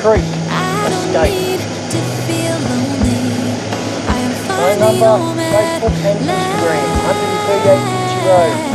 Creek Escape. Phone number, Facebook and Instagram, 138 Gootchie Road.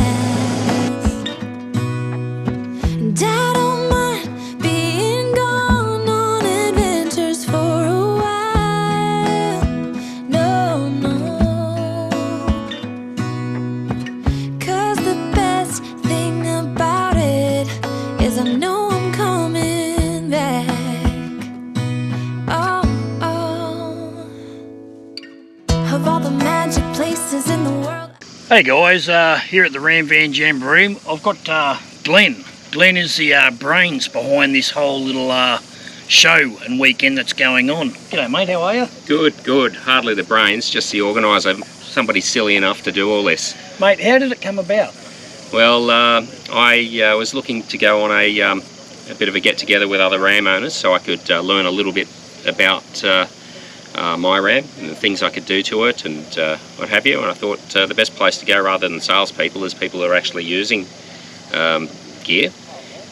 Hey guys, here at the RAM Van Jamboree, I've got Glenn. Glenn is the brains behind this whole little show and weekend that's going on. G'day mate, how are you? Good, good. Hardly the brains, just the organiser. Somebody silly enough to do all this. Mate, how did it come about? Well, I was looking to go on a bit of a get-together with other RAM owners so I could learn a little bit about my RAM and the things I could do to it and what have you, and I thought the best place to go rather than salespeople is people who are actually using gear,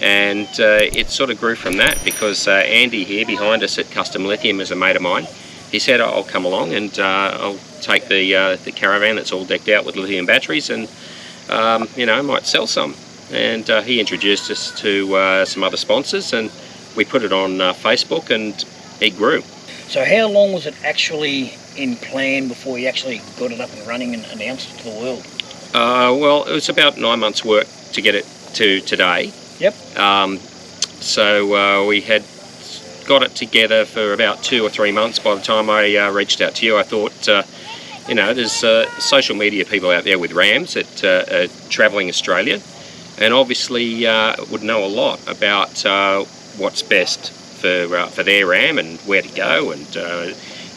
and it sort of grew from that because Andy here behind us at Custom Lithium is a mate of mine. He said I'll come along and I'll take the Caravan that's all decked out with lithium batteries and you know, might sell some, and he introduced us to some other sponsors and we put it on Facebook and it grew. So how long was it actually in plan before you actually got it up and running and announced it to the world? Well, it was about 9 months' work to get it to today. Yep. So we had got it together for about 2 or 3 months. By the time I reached out to you, I thought, you know, there's social media people out there with RAMs that are travelling Australia and obviously would know a lot about what's best for their RAM and where to go, and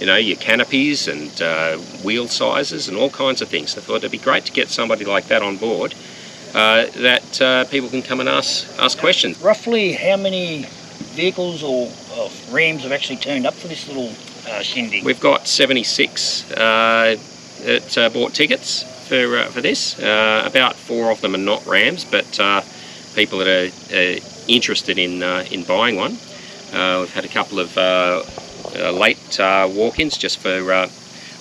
you know, your canopies and wheel sizes and all kinds of things. I thought it'd be great to get somebody like that on board that people can come and ask questions. Roughly how many vehicles or RAMs have actually turned up for this little shindig? We've got 76 that bought tickets for this. About 4 of them are not RAMs, but people that are interested in buying one. We've had a couple of late walk-ins just for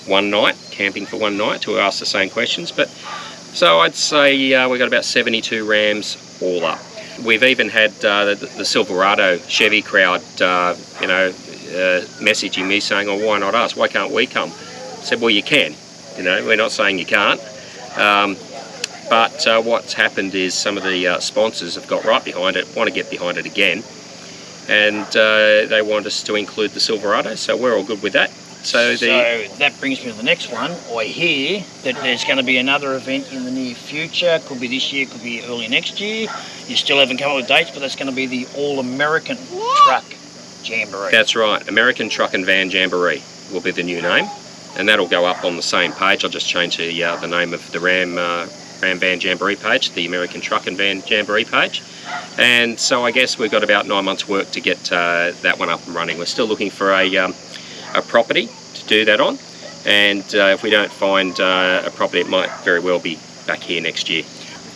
one night, camping for one night, to ask the same questions. But so I'd say we've got about 72 RAMs all up. We've even had the Silverado Chevy crowd, you know, messaging me saying, "Oh, why not us? Why can't we come?" I said, "Well, you can. You know, we're not saying you can't." But what's happened is some of the sponsors have got right behind it, want to get behind it again. And they want us to include the Silverado, so we're all good with that. So that brings me to the next one. I hear that there's going to be another event in the near future. Could be this year, could be early next year. You still haven't come up with dates, but that's going to be the All-American Truck Jamboree. That's right, American Truck and Van Jamboree will be the new name, and that'll go up on the same page. I'll just change the name of the RAM Van Jamboree page, the American Truck and Van Jamboree page. And so I guess we've got about 9 months' work to get that one up and running. We're still looking for a property to do that on, and if we don't find a property, it might very well be back here next year.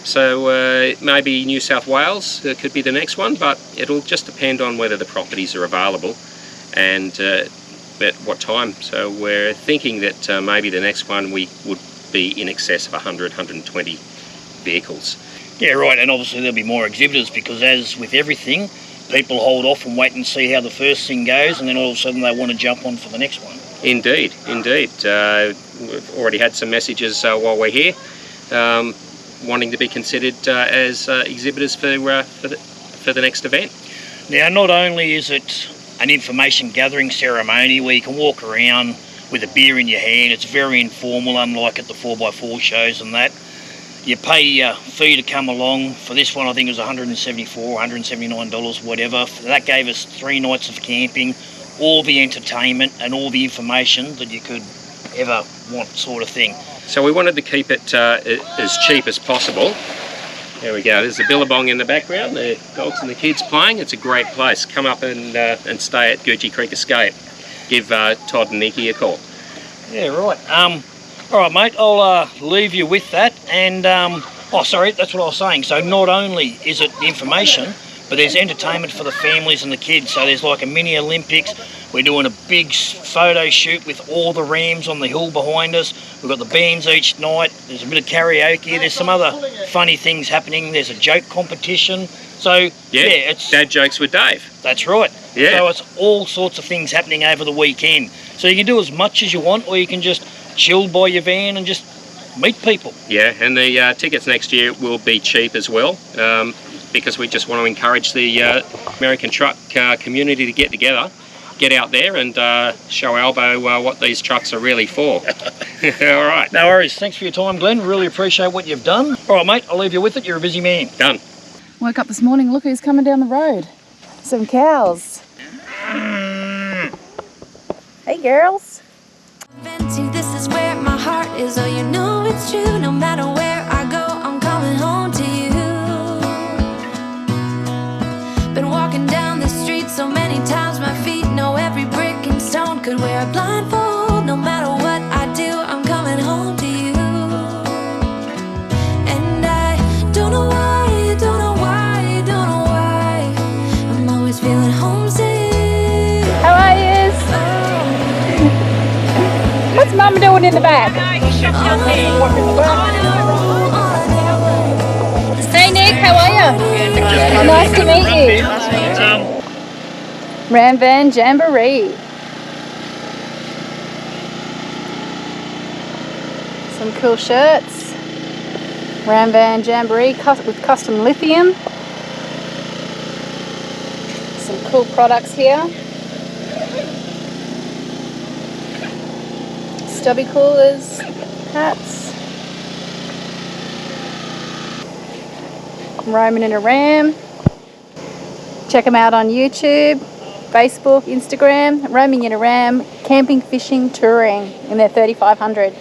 So maybe New South Wales could be the next one, but it'll just depend on whether the properties are available and at what time. So we're thinking that maybe the next one we would be in excess of 100, 120 vehicles. Yeah, right, and obviously there'll be more exhibitors because, as with everything, people hold off and wait and see how the first thing goes, and then all of a sudden they want to jump on for the next one. Indeed, indeed. We've already had some messages while we're here wanting to be considered as exhibitors for the next event. Now, not only is it an information gathering ceremony where you can walk around with a beer in your hand, it's very informal, unlike at the 4x4 shows and that. You pay a fee to come along. For this one, I think it was $174, $179, whatever. That gave us 3 nights of camping, all the entertainment and all the information that you could ever want, sort of thing. So we wanted to keep it as cheap as possible. There we go, there's the billabong in the background, the dogs and the kids playing. It's a great place. Come up and stay at Gootchie Creek Escape. Give Todd and Nikki a call. Yeah, right. All right, mate, I'll leave you with that. And, oh, sorry, that's what I was saying. So not only is it information, but there's entertainment for the families and the kids. So there's like a mini Olympics. We're doing a big photo shoot with all the rams on the hill behind us. We've got the bands each night. There's a bit of karaoke. There's some other funny things happening. There's a joke competition. So yeah, it's dad jokes with Dave. That's right. Yeah. So it's all sorts of things happening over the weekend. So you can do as much as you want, or you can just chill by your van and just meet people. Yeah, and the tickets next year will be cheap as well, because we just want to encourage the American truck community to get together, get out there and show Albo what these trucks are really for. All right. No worries. Thanks for your time, Glenn. Really appreciate what you've done. All right, mate, I'll leave you with it. You're a busy man. Done. Woke up this morning, look who's coming down the road. Some cows. Hey, girls. This is where my heart is. Oh, you know it's true. No matter where I go, I'm coming home to you. Been walking down the street so many times, my feet know every brick and stone. Could wear a blindfold. No matter what I do, I'm coming home to you. And I don't know why, don't know why, don't know why. I'm always feeling homesick. How are you? What's Mum doing in the back? Hey Nick, how are you? Nice to meet you. RAM Van Jamboree. Some cool shirts. RAM Van Jamboree with custom lithium. Some cool products here. Stubby coolers, hats. I'm roaming in a Ram. Check them out on YouTube, Facebook, Instagram. Roaming in a Ram, camping, fishing, touring in their 3500.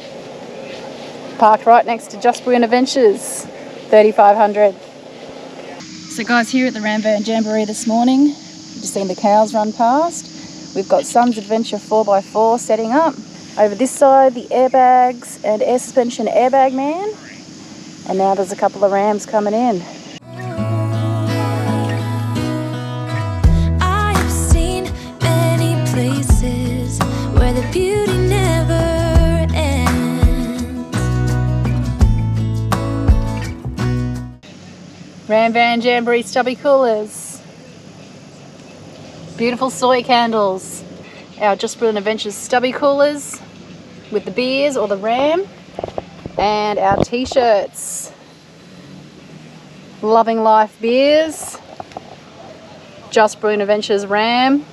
Parked right next to Just Brilliant Adventures, 3500. So guys, here at the RAM Van Jamboree this morning, just seen the cows run past. We've got Sun's Adventure 4x4 setting up. Over this side, the airbags and air suspension airbag man. And now there's a couple of rams coming in. I've seen many places where the beauty never ends. RAM Van Jamboree stubby coolers. Beautiful soy candles. Our Just Brilliant Adventures stubby coolers with the beers or the ram, and our t-shirts. Loving Life beers, Just Brilliant Adventures ram.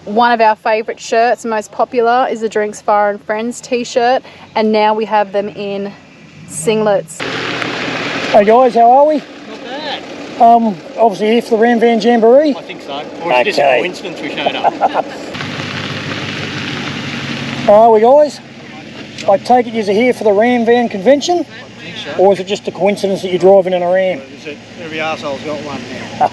One of our favourite shirts, most popular, is the Drinks Fire and Friends t-shirt, and now we have them in singlets. Hey guys, how are we? Not bad. Obviously here for the RAM Van Jamboree. I think so. Or it's just a coincidence we showed up. How are we guys? I take it you're here for the RAM Van convention? I think so. Or is it just a coincidence that you're driving in a Ram? Every arsehole's got one now.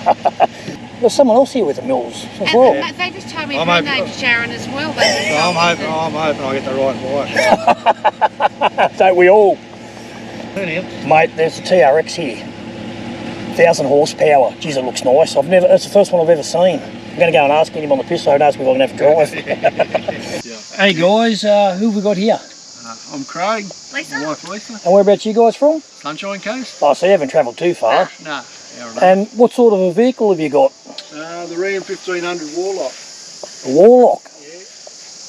There's someone else here with the Mills as well. And they just told me I'm her hoping- name's Sharon as well. So I'm hoping I get the right bike. Don't we all? Anyhow, Mate, there's a TRX here. 1,000 horsepower. Geez, it looks nice. That's the first one I've ever seen. I'm going to go and ask him on the piss so he knows we're going to have to drive. Hey guys, who have we got here? I'm Craig. Lisa? My wife Lisa. And whereabouts you guys from? Sunshine Coast. Oh, so you haven't travelled too far. No. And what sort of a vehicle have you got? The RAM 1500 Warlock. A Warlock. Yeah.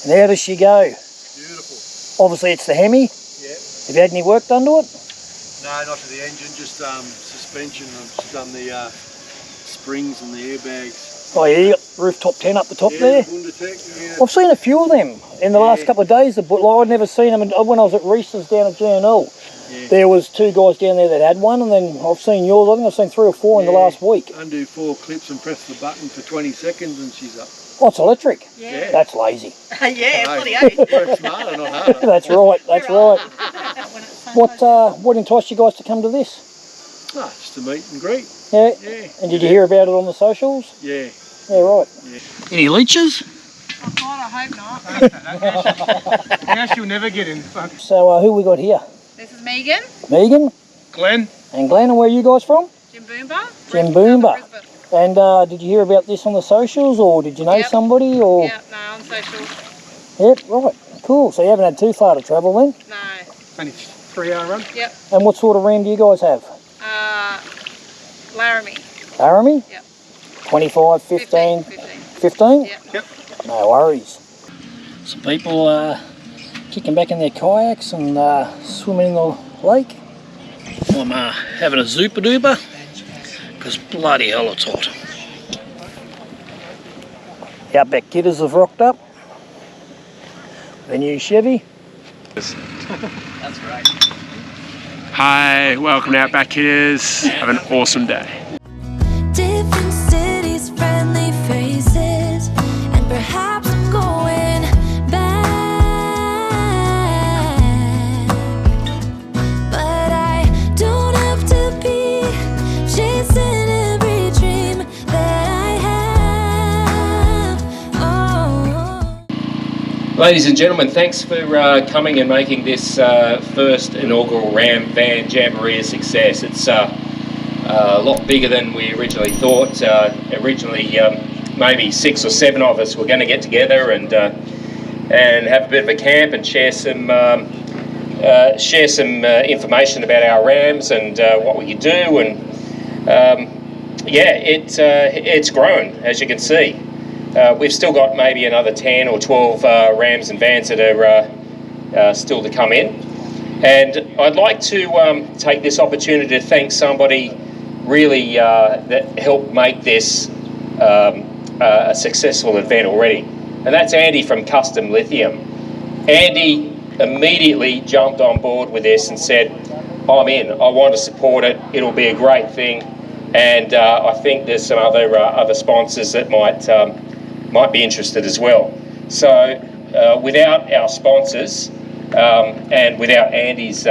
And how does she go? Beautiful. Obviously it's the Hemi. Yeah. Have you had any work done to it? No, not to the engine, just suspension. I've just done the springs and the airbags. Oh yeah, you got rooftop tent up the top Yeah, there. the Bundetech, yeah. I've seen a few of them in the last couple of days, but I'd never seen them when I was at Reese's down at GNL. Yeah. There was 2 guys down there that had one, and then I've seen yours. I think I've seen 3 or 4 in the last week. Undo 4 clips and press the button for 20 seconds and she's up. Oh, it's electric. Yeah. That's lazy. Yeah, bloody oath. Work smarter, not harder. That's right. That's right. What enticed you guys to come to this? No, just to meet and greet. Yeah. Yeah. And did you hear about it on the socials? Yeah. Yeah, right. Any leeches? Oh God, I hope not. Now she'll never get in. So who we got here? This is Megan, Megan Glenn. and Glenn. And where are you guys from? Jim Boomba. Jamboomba. And did you hear about this on the socials, or did you know somebody? Or? Yeah, no, on socials. Yep, right. Cool. So you haven't had too far to travel then? No. Only 3-hour run? Yep. And what sort of RAM do you guys have? Laramie. Laramie? Yep. 25, 15? 15. Yep. No worries. Some people kicking back in their kayaks and swimming in the lake. I'm having a Zupa Duper because bloody hell it's hot. The Outback Kidders have rocked up. The new Chevy. That's great. Hi, welcome to Outback Kidders. Have an awesome day. Different cities, friendly faces, and perhaps I'm going back. But I don't have to be chasing every dream that I have. Oh. Ladies and gentlemen, thanks for coming and making this first inaugural RAM Van Jamboree a success. It's a lot bigger than we originally thought. Originally, maybe 6 or 7 of us were going to get together and have a bit of a camp and share some information about our RAMs and what we could do. And it's grown, as you can see. We've still got maybe another 10 or 12 RAMs and vans that are still to come in. And I'd like to take this opportunity to thank somebody really that helped make this a successful event already. And that's Andy from Custom Lithium. Andy immediately jumped on board with this and said, I'm in, I want to support it, it'll be a great thing. And I think there's some other sponsors that might be interested as well. So without our sponsors and without Andy's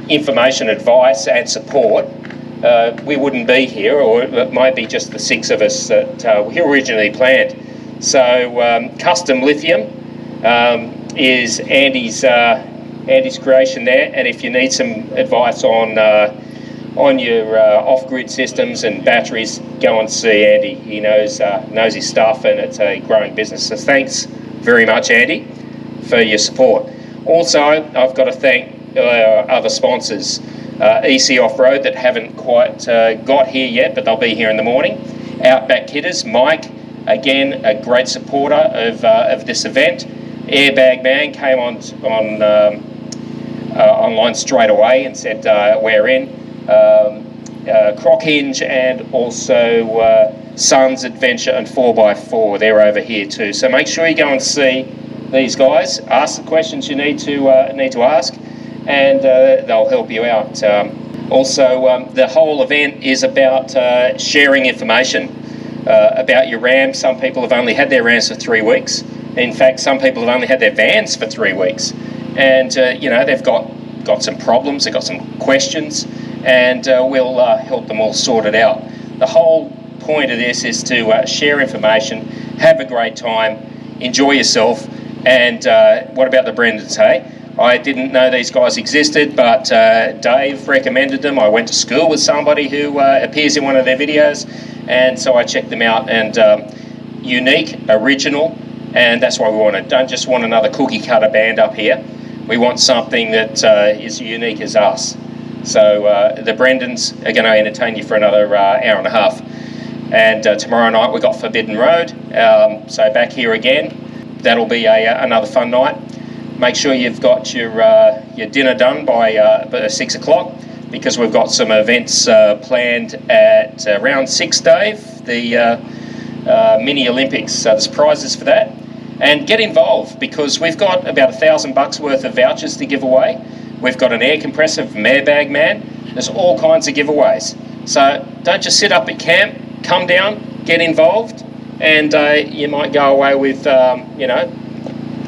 information, advice and support, we wouldn't be here, or it might be just the 6 of us that we originally planned. So Custom Lithium is Andy's creation there, and if you need some advice on your off-grid systems and batteries, go and see Andy. He knows his stuff, and it's a growing business. So thanks very much, Andy, for your support. Also, I've got to thank other sponsors, EC Off-Road, that haven't quite got here yet, but they'll be here in the morning. Outback Kidders, Mike, again, a great supporter of this event. Airbag Man came online straight away and said, we're in. Croc Hinge and also Sun's Adventure and 4x4, they're over here too. So make sure you go and see these guys, ask the questions you need to ask, and they'll help you out. Also, the whole event is about sharing information about your RAM. Some people have only had their RAMs for 3 weeks. In fact, some people have only had their vans for 3 weeks, and they've got some problems, they've got some questions, and we'll help them all sort it out. The whole point of this is to share information, have a great time, enjoy yourself. And what about the Brendans, hey? I didn't know these guys existed, but Dave recommended them. I went to school with somebody who appears in one of their videos, and so I checked them out. And unique, original, and that's why we want it. Don't just want another cookie cutter band up here. We want something that is unique as us. So the Brendans are going to entertain you for another hour and a half. And tomorrow night we've got Forbidden Road, so back here again. That'll be another fun night. Make sure you've got your dinner done by 6 o'clock, because we've got some events planned at round 6, Dave, the mini Olympics. So there's prizes for that. And get involved, because we've got about $1,000 worth of vouchers to give away. We've got an air compressor from Airbag Man. There's all kinds of giveaways. So don't just sit up at camp, come down, get involved, and you might go away with, a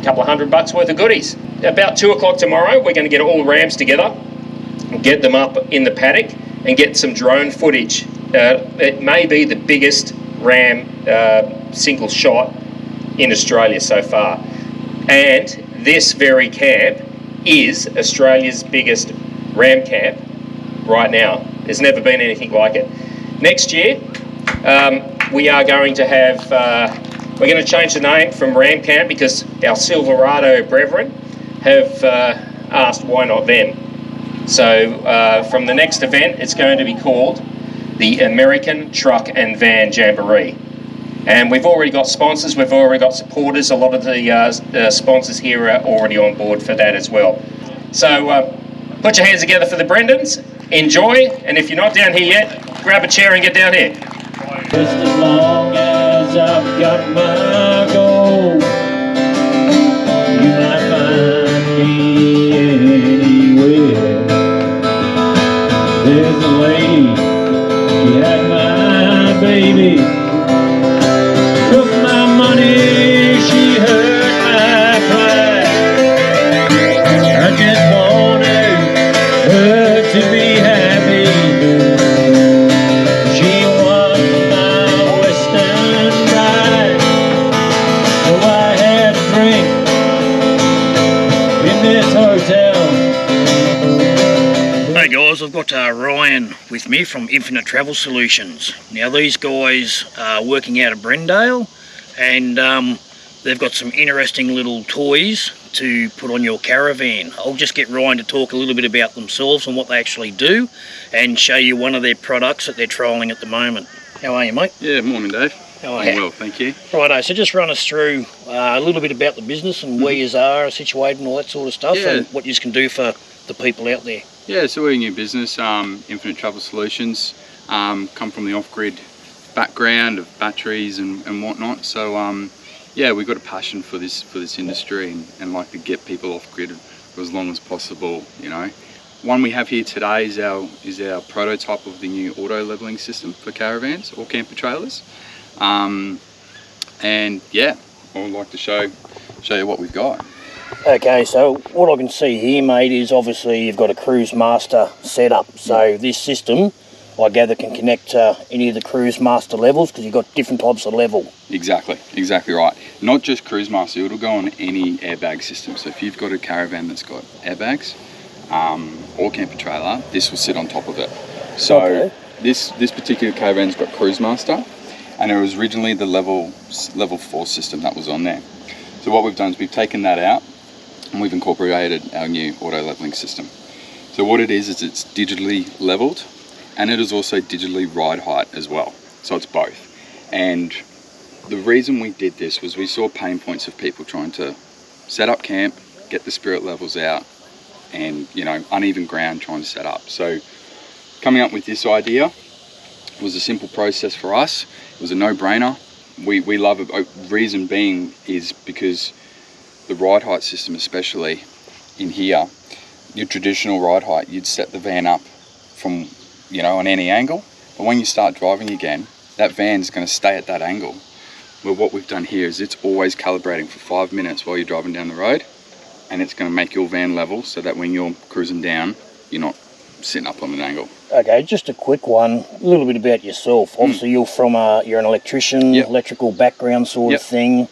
couple of $100 worth of goodies. About 2 o'clock tomorrow, we're going to get all the RAMs together, get them up in the paddock, and get some drone footage. It may be the biggest RAM single shot in Australia so far. And this very camp is Australia's biggest RAM camp right now. There's never been anything like it. Next year, we are going to have, we're going to change the name from Ram Camp because our Silverado brethren have asked why not them. So from the next event, it's going to be called the American Truck and Van Jamboree. And we've already got sponsors, we've already got supporters. A lot of the sponsors here are already on board for that as well. So put your hands together for the Brendans, enjoy, and if you're not down here yet, grab a chair and get down here. Just as long as I've got my goal, you might find me anywhere. There's a lady, she had my baby, took my money, she hurt my pride. I just wanted her to be happy. She was my western bride, so I had a drink in this hotel. Hey guys, I've got Ryan with me from Infinite Travel Solutions. Now these guys are working out of Brendale, and they've got some interesting little toys to put on your caravan. I'll just get Ryan to talk a little bit about themselves and what they actually do, and show you one of their products that they're trialling at the moment. How are you, mate? Yeah, morning Dave. How are you? Well, thank you. Righto, so just run us through a little bit about the business and where you are situated and all that sort of stuff, and what you can do for the people out there. Yeah, so we're a new business, Infinite Travel Solutions, come from the off-grid background of batteries and whatnot. So yeah, we've got a passion for this industry and like to get people off-grid for as long as possible. You know, one we have here today is our prototype of the new auto leveling system for caravans or camper trailers. And yeah, I would like to show you what we've got. Okay, so what I can see here, mate, is obviously you've got a Cruise Master setup. So this system, I gather, can connect to any of the Cruise Master levels because you've got different types of level. Exactly right. Not just Cruise Master, it'll go on any airbag system. So if you've got a caravan that's got airbags or camper trailer, this will sit on top of it. So this particular caravan's got Cruise Master, and it was originally the level 4 system that was on there. So what we've done is we've taken that out and we've incorporated our new auto leveling system. So what it is it's digitally leveled, and it is also digitally ride height as well. So it's both. And the reason we did this was we saw pain points of people trying to set up camp, get the spirit levels out, and you know, uneven ground trying to set up. So coming up with this idea was a simple process for us. It was a no-brainer. We love it. Reason being is because the ride height system, especially in here, your traditional ride height, you'd set the van up from, you know, on any angle, but when you start driving again, that van's going to stay at that angle. Well, what we've done here is it's always calibrating for 5 minutes while you're driving down the road, and it's going to make your van level so that when you're cruising down, you're not sitting up on an angle. Okay, just a quick one, a little bit about yourself. Obviously you're an electrician, electrical background sort of thing.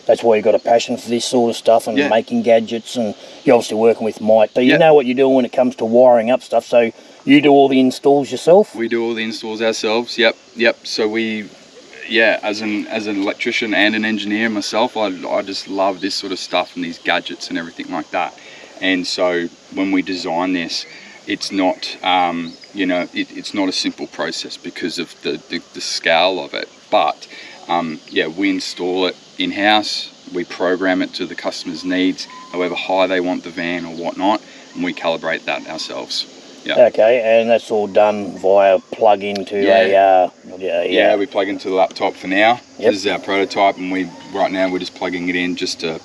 That's why you've got a passion for this sort of stuff and making gadgets, and you're obviously working with Mike. So you know what you're doing when it comes to wiring up stuff. So you do all the installs yourself? We do all the installs ourselves, yep. So as an electrician and an engineer myself, I just love this sort of stuff and these gadgets and everything like that. And so when we design this, it's not, it's not a simple process because of the scale of it. But we install it in-house, we program it to the customer's needs, however high they want the van or whatnot, and we calibrate that ourselves. Okay, and that's all done via plug into we plug into the laptop for now. This is our prototype, and right now we're just plugging it in just to,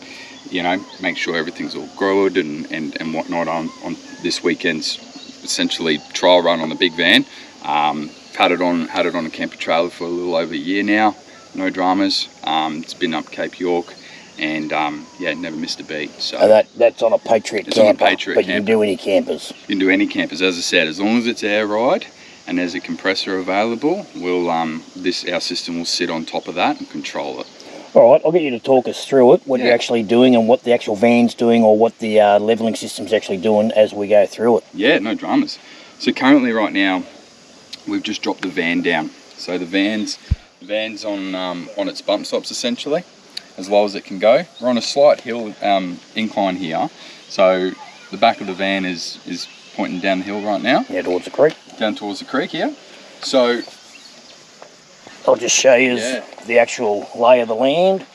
you know, make sure everything's all good and whatnot on this weekend's essentially trial run on the big van. Had it on a camper trailer for a little over a year now, no dramas. It's been up Cape York, and never missed a beat. So that's on a Patriot camper, but you can do any campers. You can do any campers, as I said, as long as it's air ride and there's a compressor available. Our system will sit on top of that and control it. All right, I'll get you to talk us through it, what you're actually doing and what the actual van's doing, or what the levelling system's actually doing as we go through it. Yeah, no dramas. So currently right now, we've just dropped the van down. So the van's on its bump stops essentially, as low as it can go. We're on a slight hill incline here, so the back of the van is pointing down the hill right now. Yeah, towards the creek. Down towards the creek here. So I'll just show you the actual lay of the land.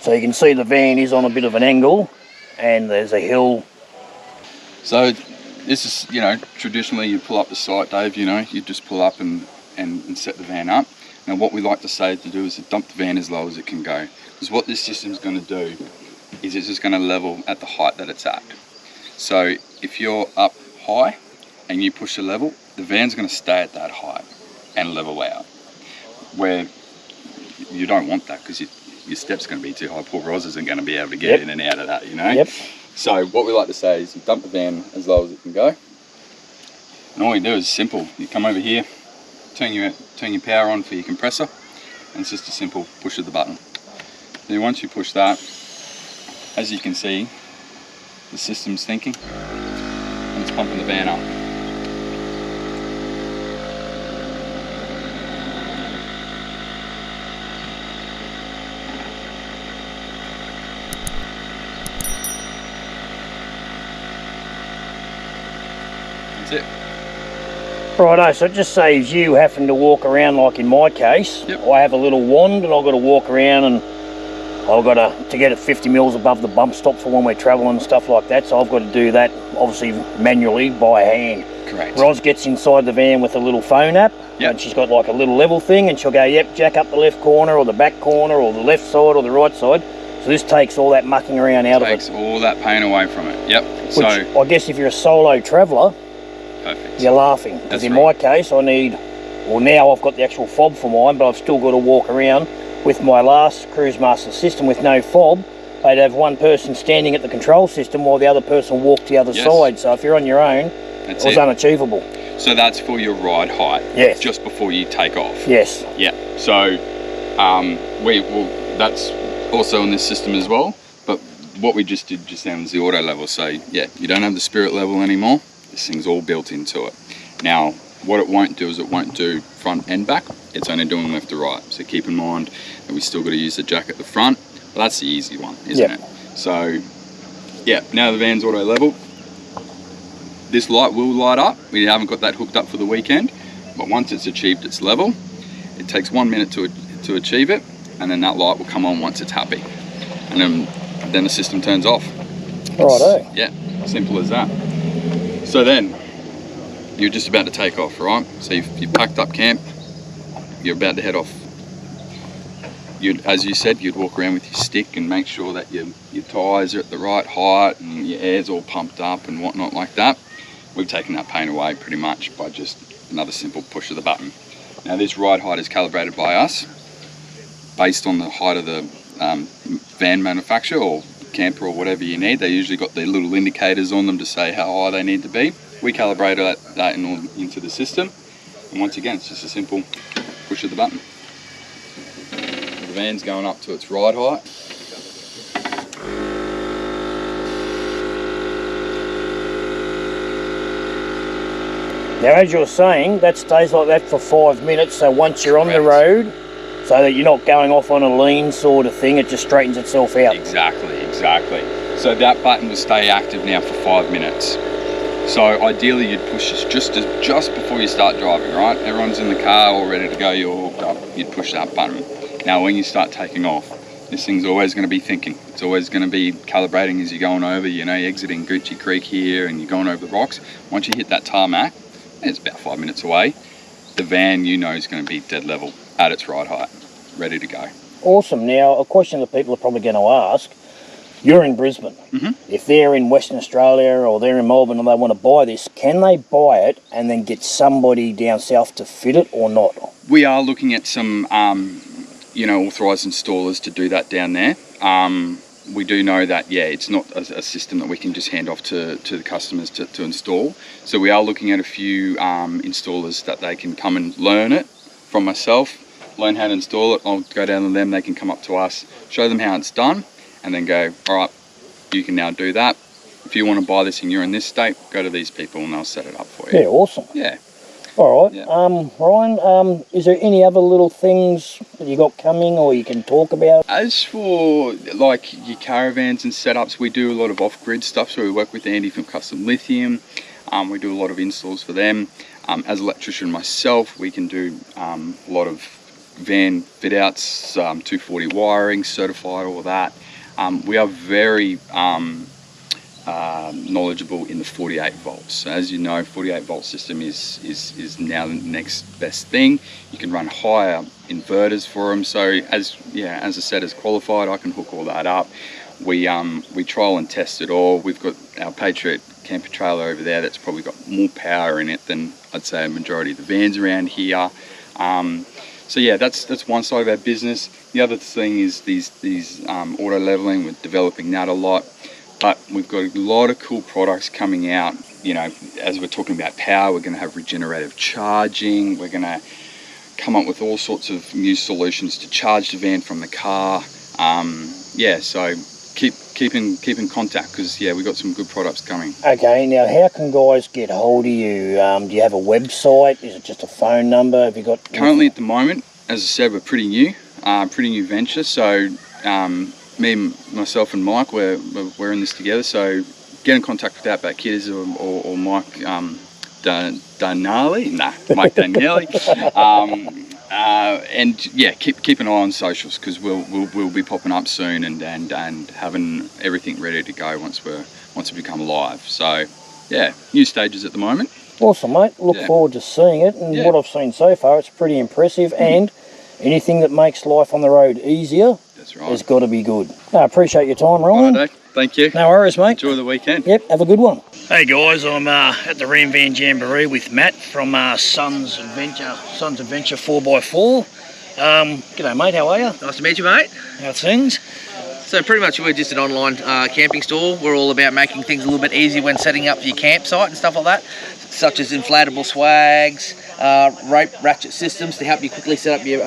So you can see the van is on a bit of an angle, and there's a hill. So this is, you know, traditionally you pull up the site, Dave, you know, you just pull up and set the van up. Now what we like to say to do is to dump the van as low as it can go. Because what this system's going to do is it's just going to level at the height that it's at. So if you're up high and you push the level, the van's going to stay at that height and level out. Where you don't want that, because your step's going to be too high. Poor Roz isn't going to be able to get in and out of that, you know. Yep. So what we like to say is you dump the van as low as it can go, and all you do is simple. You come over here, turn your power on for your compressor, and it's just a simple push of the button. Then once you push that, as you can see, the system's thinking and it's pumping the van up. That's it. Righto, so it just saves you having to walk around, like in my case. Yep. I have a little wand and I've got to walk around, and I've got to get it 50 mils above the bump stop for when we're travelling and stuff like that, so I've got to do that obviously manually by hand. Correct. Roz gets inside the van with a little phone app, and she's got like a little level thing, and she'll go, yep, jack up the left corner or the back corner or the left side or the right side. So this takes all that mucking around out of it. Takes all that pain away from it, yep. Which So I guess if you're a solo traveller, perfect. you're laughing. Because That's in right. my case, I need, well now I've got the actual fob for mine, but I've still got to walk around. With my last Cruise Master system with no fob, they'd have one person standing at the control system while the other person walked the other side. So if you're on your own, That's it was unachievable. So that's for your ride height. Yes. Just before you take off. Yes. Yeah. So that's also in this system as well. But what we just did just then was the auto level. So yeah, you don't have the spirit level anymore. This thing's all built into it. Now, what it won't do is it won't do front and back. It's only doing left to right. So keep in mind that we still got to use the jack at the front. But that's the easy one, isn't it? So yeah, now the van's auto level. This light will light up. We haven't got that hooked up for the weekend, but once it's achieved its level, it takes 1 minute to achieve it, and then that light will come on once it's happy, and then the system turns off. Righto. Yeah, simple as that. So then you're just about to take off, right? So you've packed up camp, you're about to head off. As you said, you'd walk around with your stick and make sure that your tyres are at the right height and your air's all pumped up and whatnot like that. We've taken that pain away pretty much by just another simple push of the button. Now this ride height is calibrated by us based on the height of the van manufacturer or camper or whatever you need. They usually got their little indicators on them to say how high they need to be. We calibrate that into the system, and once again it's just a simple push of the button. The van's going up to its ride height. Now, as you're saying, that stays like that for 5 minutes, so once you're on the road, so that you're not going off on a lean sort of thing, it just straightens itself out. Exactly. So that button will stay active now for 5 minutes. So ideally you'd push this just before you start driving, right? Everyone's in the car all ready to go, you're hooked up, you'd push that button. Now when you start taking off, this thing's always going to be thinking. It's always going to be calibrating as you're going over, you know, you're exiting Gootchie Creek here and you're going over the rocks. Once you hit that tarmac, it's about 5 minutes away, the van you know is going to be dead level at its ride height, ready to go. Awesome. Now, a question that people are probably going to ask, you're in Brisbane. If they're in Western Australia or they're in Melbourne and they want to buy this, can they buy it and then get somebody down south to fit it or not? We are looking at some authorised installers to do that down there. We do know that, it's not a system that we can just hand off to the customers to install. So we are looking at a few installers that they can come and learn it from myself, learn how to install it. I'll go down to them, they can come up to us, show them how it's done, and then go, all right, you can now do that. if you want to buy this and you're in this state, go to these people and they'll set it up for you. Yeah, awesome. Yeah. All right. Yeah. Ryan, is there any other little things that you got coming or you can talk about? As for like your caravans and setups, we do a lot of off-grid stuff. So we work with Andy from Custom Lithium. We do a lot of installs for them. As an electrician myself, we can do a lot of van fit outs, 240 wiring, certified, all that. We are very knowledgeable in the 48 volts. So as you know, 48 volt system is now the next best thing. You can run higher inverters for them. So as I said, as qualified, I can hook all that up. We trial and test it all. We've got our Patriot camper trailer over there that's probably got more power in it than I'd say a majority of the vans around here. So yeah, that's one side of our business. The other thing is these auto leveling. We're developing that a lot, but we've got a lot of cool products coming out. You know, as we're talking about power, we're going to have regenerative charging. We're going to come up with all sorts of new solutions to charge the van from the car. Yeah, so keep in contact, because yeah, we've got some good products coming. Okay, now how can guys get hold of you? Do you have a website? Is it just a phone number? Have you got currently at the moment, as I said, we're pretty new venture. So myself and Mike, we're in this together. So get in contact with Outback Kids or Mike Mike Danielli. And yeah, keep an eye on socials, because we'll be popping up soon and having everything ready to go once we become live. So yeah, new stages at the moment. Awesome, mate. Look forward to seeing it, and what I've seen so far, it's pretty impressive. And anything that makes life on the road easier, that's right, has got to be good. I appreciate your time, Ryan. Righto, thank you. No worries, mate. Enjoy the weekend. Yep, have a good one. Hey guys, I'm at the RAM Van Jamboree with Matt from Sun's Adventure 4x4. G'day mate, how are you? Nice to meet you, mate. How's things? So pretty much we're just an online camping store. We're all about making things a little bit easier when setting up your campsite and stuff like that, such as inflatable swags, rope ratchet systems to help you quickly set up your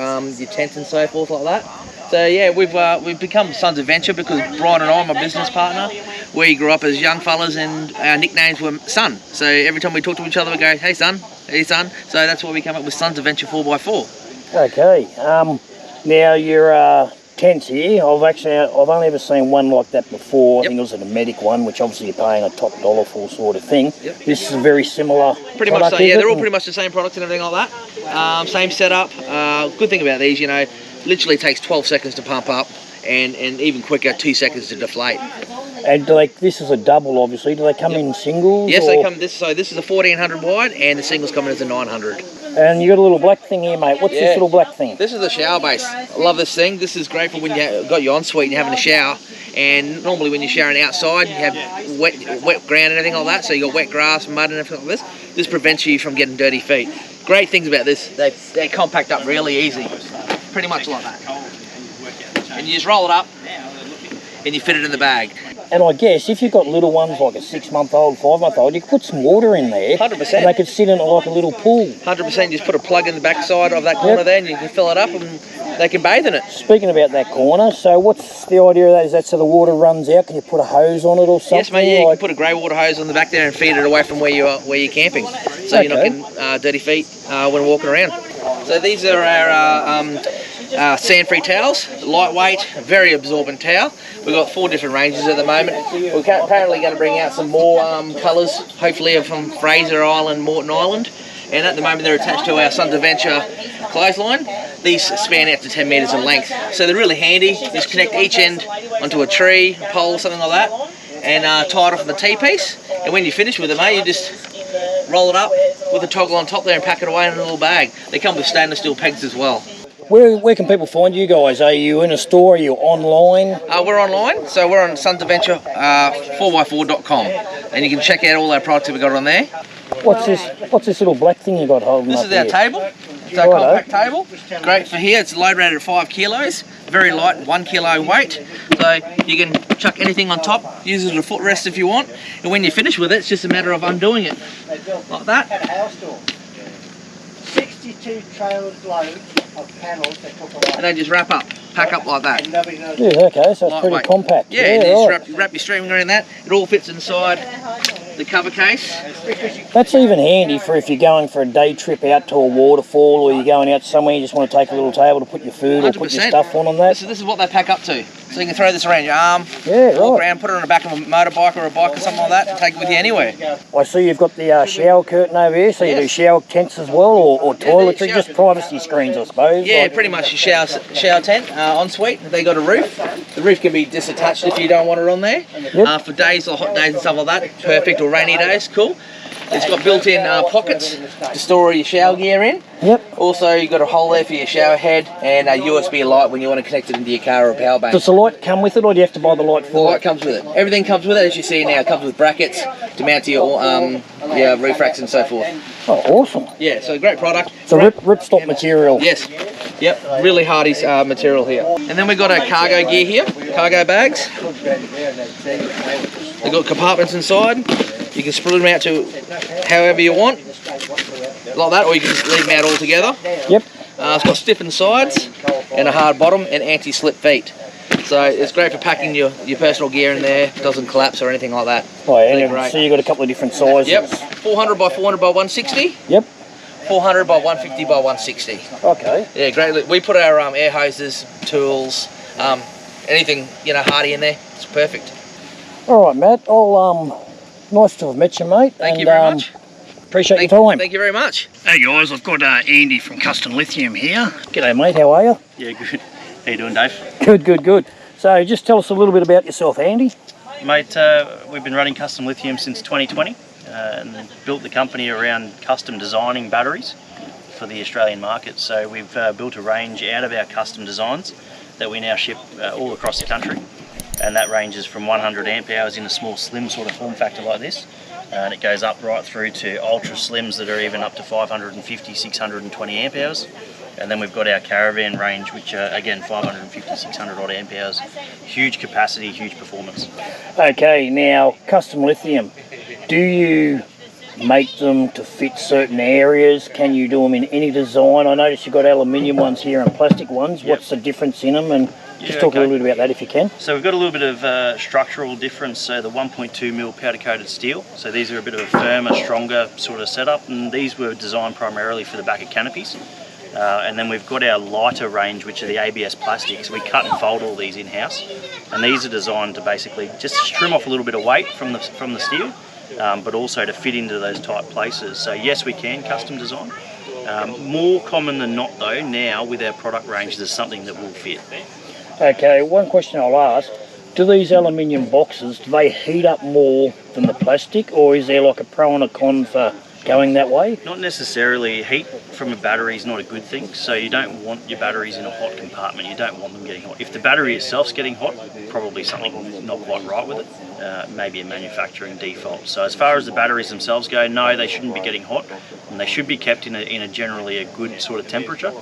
tents and so forth like that. So yeah, we've become Sun's Adventure because Brian and I, my business partner, we grew up as young fellas and our nicknames were Sun. So every time we talk to each other, we go, hey son, hey son. So that's why we came up with Sun's Adventure 4x4. Okay, now your tents here, I've only ever seen one like that before. I think it was a Medic one, which obviously you're paying a top dollar for sort of thing. This is a very similar pretty much so, yeah, they're all pretty much the same products and everything like that. Same setup. Good thing about these, you know, literally takes 12 seconds to pump up and even quicker, 2 seconds to deflate. And this is a double, obviously. Do they come in singles? Yes, they come. This is a 1400 wide, and the singles come in as a 900. And you got a little black thing here, mate. What's this little black thing? This is a shower base. I love this thing. This is great for when you got your ensuite and you're having a shower. And normally when you're showering outside, you have wet ground and everything like that. So you got wet grass, mud, and everything like this. This prevents you from getting dirty feet. Great things about this. They compact up really easy, pretty much like that. And you just roll it up, and you fit it in the bag. And I guess if you've got little ones like a 6-month-old, 5-month-old, you could put some water in there. 100%. And they could sit in it like a little pool. 100%. Just put a plug in the back side of that corner there, and you can fill it up, and they can bathe in it. Speaking about that corner, so what's the idea of that? Is that so the water runs out? Can you put a hose on it or something? Yes, mate. Yeah, you can put a grey water hose on the back there and feed it away from where you're camping, so you're not getting dirty feet when walking around. So these are our sand-free towels, lightweight, very absorbent towel. We've got 4 different ranges at the moment. We're apparently going to bring out some more colours, hopefully from Fraser Island, Moreton Island. And at the moment they're attached to our Sun's Adventure clothesline. These span out to 10 metres in length. So they're really handy. Just connect each end onto a tree, a pole, something like that, and tie it off on the T-piece. And when you finish with it, mate, you just roll it up with a toggle on top there and pack it away in a little bag. They come with stainless steel pegs as well. Where can people find you guys? Are you in a store? Are you online? We're online, so we're on sunsadventure 4x4.com, and you can check out all our products that we got on there. What's this little black thing you got holding up? This is our table. It's our compact table. Great for here. It's load rated at 5 kilos. Very light, 1 kilo weight. So you can chuck anything on top. Use it as a footrest if you want. And when you finish with it, it's just a matter of undoing it like that. 62 trailers loads of panels that took away. And they just wrap up. pack up like that. Yeah, okay, so it's pretty Lightweight. compact. Yeah, and you right. just wrap your string around that. It all fits inside the cover case. That's even handy for if you're going for a day trip out to a waterfall, or you're going out somewhere, you just want to take a little table to put your food or put your 100%. stuff on that. This is what they pack up to. So you can throw this around your arm, Yeah, walk right. around, put it on the back of a motorbike or a bike or something like that, and take it with you anywhere. I see you've got the shower curtain over here, so you do Yes. shower tents as well, or Yeah, toiletry, shower- just privacy screens, I suppose. Yeah, like- pretty much your shower tent, ensuite. They got a roof. The roof can be disattached if you don't want it on there. Yep. For days or hot days and stuff like that, perfect, or rainy days, cool. It's got built-in pockets to store your shower gear in. Yep. Also, you've got a hole there for your shower head and a USB light when you want to connect it into your car or a power bank. Does the light come with it, or do you have to buy the light The for light it? comes with it. Everything comes with it, as you see now. It comes with brackets to mount to your roof racks and so forth. Oh, awesome. Yeah, so great product. It's a ripstop material. Yes. Yep, really hardy material here. And then we've got our cargo gear here, cargo bags. They've got compartments inside. You can split them out to however you want, like that, or you can just leave them out all together. Yep. It's got stiffened sides and a hard bottom and anti-slip feet. So it's great for packing your personal gear in there. It doesn't collapse or anything like that. Oh, yeah, Really and great. so you've got a couple of different sizes. Yep, 400 by 400 by 160. Yep. 400 by 150 by 160. Okay. Yeah, great. We put our air hoses, tools, anything hardy in there. It's perfect. All right, Matt. Nice to have met you, mate. Thank you very much. Appreciate your time. Thank you very much. Hey guys, I've got Andy from Custom Lithium here. G'day, mate. How are you? Yeah, good. How you doing, Dave? Good, good, good. So just tell us a little bit about yourself, Andy. Mate, we've been running Custom Lithium since 2020 and built the company around custom designing batteries for the Australian market. So we've built a range out of our custom designs that we now ship all across the country. And that ranges from 100 amp hours in a small slim sort of form factor like this. And it goes up right through to ultra slims that are even up to 550, 620 amp hours. And then we've got our Caravan range, which are again 550, 600 odd amp hours. Huge capacity, huge performance. Okay, now Custom Lithium. Do you make them to fit certain areas? Can you do them in any design? I noticed you've got aluminium ones here and plastic ones. Yep. What's the difference in them? And just talk a little bit about that if you can. So we've got a little bit of structural difference. So the 1.2mm powder coated steel. So these are a bit of a firmer, stronger sort of setup, and these were designed primarily for the back of canopies. And then we've got our lighter range, which are the ABS plastics. We cut and fold all these in-house, and these are designed to basically just trim off a little bit of weight from the steel, but also to fit into those tight places. So yes, we can custom design. More common than not though, now with our product range, there's something that will fit. Okay, one question I'll ask. Do these aluminium boxes, do they heat up more than the plastic, or is there like a pro and a con for going that way? Not necessarily. Heat from a battery is not a good thing, so you don't want your batteries in a hot compartment. You don't want them getting hot. If the battery itself's getting hot, probably something not quite right with it, maybe a manufacturing default. So as far as the batteries themselves go, no, they shouldn't be getting hot, and they should be kept in a generally a good sort of temperature,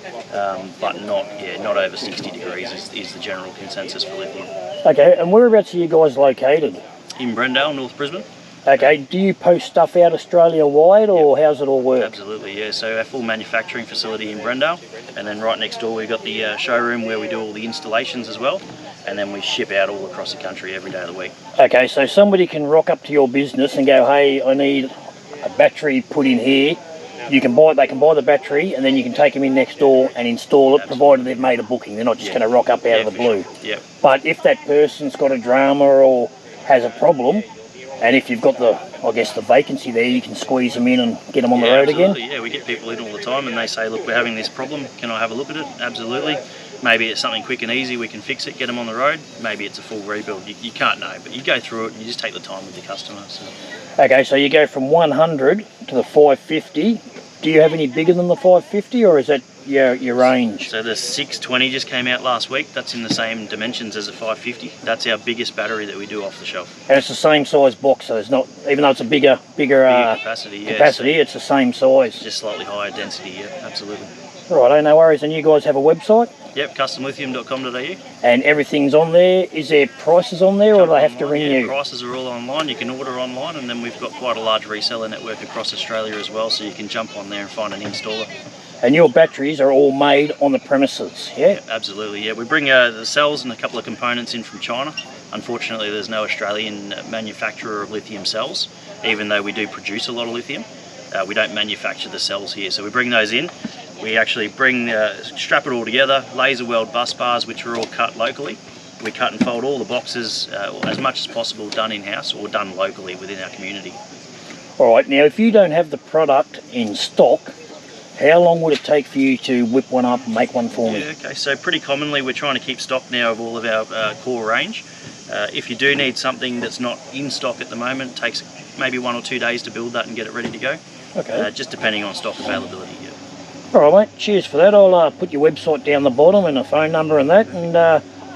but not over 60 degrees is the general consensus for lithium. Okay, and whereabouts are you guys located? In Brendale, North Brisbane. Okay, do you post stuff out Australia-wide, or how's it all work? Absolutely, yeah. So our full manufacturing facility in Brendale, and then right next door we've got the showroom where we do all the installations as well, and then we ship out all across the country every day of the week. Okay, so somebody can rock up to your business and go, hey, I need a battery put in here. They can buy the battery, and then you can take them in next door and install it, provided they've made a booking. They're not just going to rock up out of the blue. Sure. Yep. But if that person's got a drama or has a problem, and if you've got the vacancy there, you can squeeze them in and get them on the road again? Yeah, we get people in all the time and they say, look, we're having this problem, can I have a look at it? Absolutely. Maybe it's something quick and easy, we can fix it, get them on the road. Maybe it's a full rebuild, you can't know, but you go through it and you just take the time with the customer. So. Okay, so you go from 100 to the 550. Do you have any bigger than the 550, or is that your range? So the 620 just came out last week. That's in the same dimensions as a 550. That's our biggest battery that we do off the shelf. And it's the same size box, so it's not, even though it's a bigger capacity, yeah, so it's the same size. Just slightly higher density, yeah, absolutely. Right, no worries. And you guys have a website? Yep, customlithium.com.au. And everything's on there. Is there prices on there, or do they have to ring you? Prices are all online. You can order online, and then we've got quite a large reseller network across Australia as well, so you can jump on there and find an installer. And your batteries are all made on the premises, yeah? Absolutely, yeah. We bring the cells and a couple of components in from China. Unfortunately, there's no Australian manufacturer of lithium cells, even though we do produce a lot of lithium. We don't manufacture the cells here, so we bring those in. We actually strap it all together, laser weld bus bars, which are all cut locally. We cut and fold all the boxes as much as possible, done in-house or done locally within our community. All right, now if you don't have the product in stock, how long would it take for you to whip one up and make one for me? Yeah, okay, so pretty commonly we're trying to keep stock now of all of our core range. If you do need something that's not in stock at the moment, it takes maybe 1 or 2 days to build that and get it ready to go. Okay. Just depending on stock availability, yeah. All right, mate, cheers for that. I'll put your website down the bottom and a phone number and that, and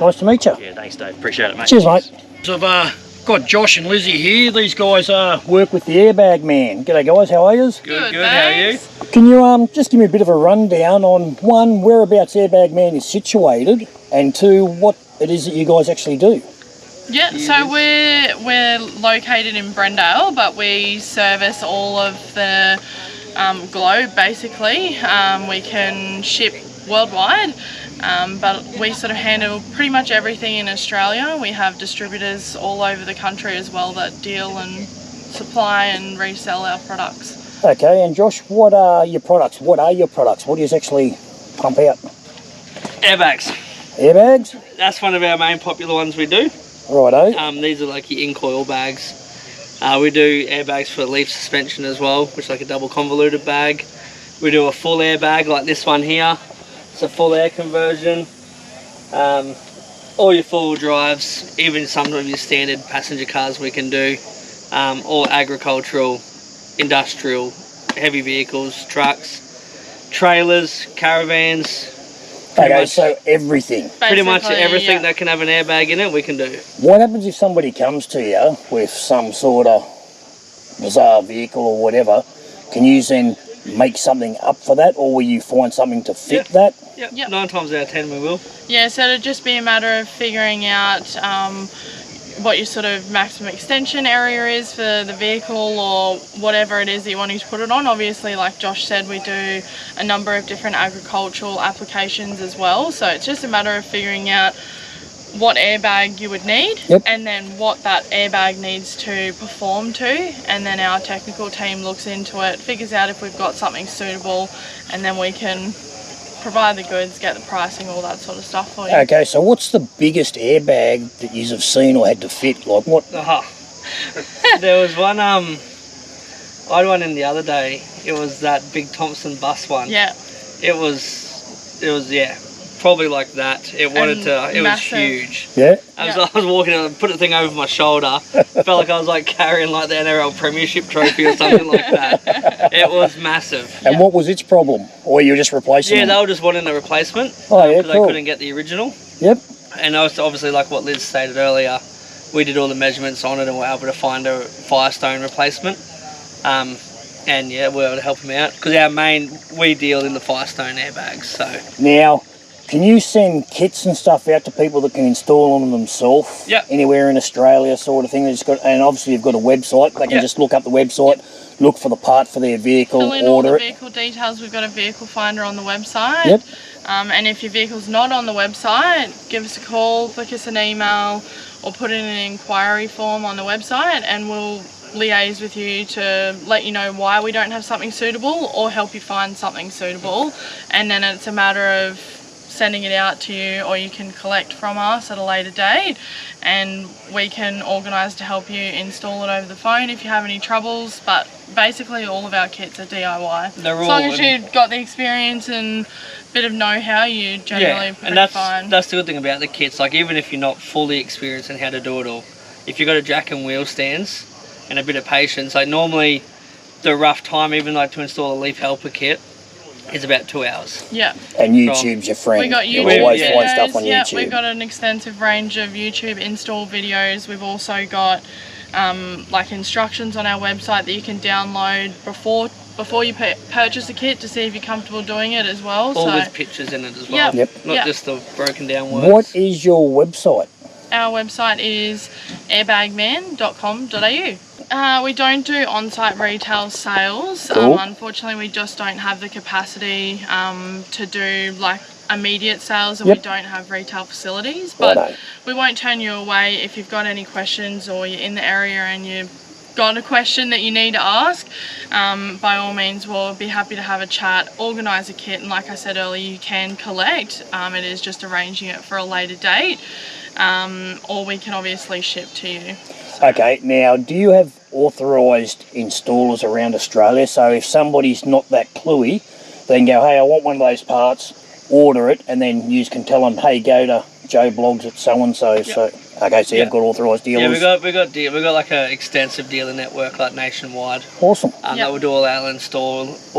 nice to meet you. Yeah, thanks, Dave. Appreciate it, mate. Cheers, mate. So I've got Josh and Lizzie here. These guys work with the Airbag Man. G'day, guys. How are you? Good, good. How are you? Can you just give me a bit of a rundown on, one, whereabouts Airbag Man is situated, and two, what it is that you guys actually do? Yeah, so we're located in Brendale, but we service all of the globe basically. We can ship worldwide, but we sort of handle pretty much everything in Australia. We have distributors all over the country as well that deal and supply and resell our products. Okay, and Josh, what are your products? What do you actually pump out? Airbags. Airbags? That's one of our main popular ones we do. Righto. These are like your in-coil bags. We do airbags for leaf suspension as well, which is like a double convoluted bag. We do a full airbag like this one here. It's a full air conversion. All your four-wheel drives, even some of your standard passenger cars we can do. All agricultural, industrial, heavy vehicles, trucks, trailers, caravans. Okay, so everything. Pretty much everything that can have an airbag in it, we can do. What happens if somebody comes to you with some sort of bizarre vehicle or whatever? Can you then make something up for that, or will you find something to fit that? Yep. 9 times out of 10 we will. Yeah, so it'd just be a matter of figuring out what your sort of maximum extension area is for the vehicle or whatever it is that you want to put it on. Obviously, like Josh said, we do a number of different agricultural applications as well, so it's just a matter of figuring out what airbag you would need, and then what that airbag needs to perform to, and then our technical team looks into it, figures out if we've got something suitable, and then we can provide the goods, get the pricing, all that sort of stuff for you. Okay, so what's the biggest airbag that you have seen or had to fit? Like what? There was one, I had one in the other day. It was that big Thompson bus one. Yeah. It was probably like that. It was huge. Yeah. I was walking and put the thing over my shoulder. Felt like I was like carrying like the NRL Premiership trophy or something like that. It was massive. And what was its problem? Or you were just replacing Yeah, them? they were just wanting a replacement. Oh, yeah, because cool. they couldn't get the original. Yep. And obviously, like what Liz stated earlier, we did all the measurements on it and were able to find a Firestone replacement. And yeah, we were able to help them out because we deal in the Firestone airbags. So now, can you send kits and stuff out to people that can install them themselves? Yep. Anywhere in Australia, sort of thing. And obviously, you've got a website. They can just look up the website, look for the part for their vehicle, fill in order all the it. vehicle details. We've got a vehicle finder on the website. Yep. And if your vehicle's not on the website, give us a call, flick us an email, or put in an inquiry form on the website, and we'll liaise with you to let you know why we don't have something suitable or help you find something suitable. And then it's a matter of sending it out to you, or you can collect from us at a later date, and we can organise to help you install it over the phone if you have any troubles. But basically all of our kits are DIY. As long as you've got the experience and bit of know-how, you generally pretty fine. That's the good thing about the kits. Like even if you're not fully experienced in how to do it all, if you've got a jack and wheel stands and a bit of patience, like normally the rough time, even like to install a leaf helper kit, is about 2 hours. Yeah. And YouTube's your friend. We got YouTube You'll always videos, find stuff on YouTube. We've got an extensive range of YouTube install videos. We've also got like instructions on our website that you can download before you purchase a kit to see if you're comfortable doing it as well. All with pictures in it as well. Yep. Not just the broken down words. What is your website? Our website is airbagman.com.au. We don't do on-site retail sales. Cool. Unfortunately, we just don't have the capacity to do like immediate sales, and Yep. we don't have retail facilities. But Righto. we won't turn you away if you've got any questions or you're in the area and you've got a question that you need to ask. By all means, we'll be happy to have a chat, organise a kit, and like I said earlier, you can collect. It is just arranging it for a later date, or we can obviously ship to you. Okay, now do you have authorised installers around Australia? So if somebody's not that cluey, they can go, hey, I want one of those parts, order it, and then you can tell them, hey, go to Joe Blogs at so-and-so. Yep. So, okay, so you've got authorised dealers. Yeah, we got like an extensive dealer network, like nationwide. Awesome. That will do all our installs.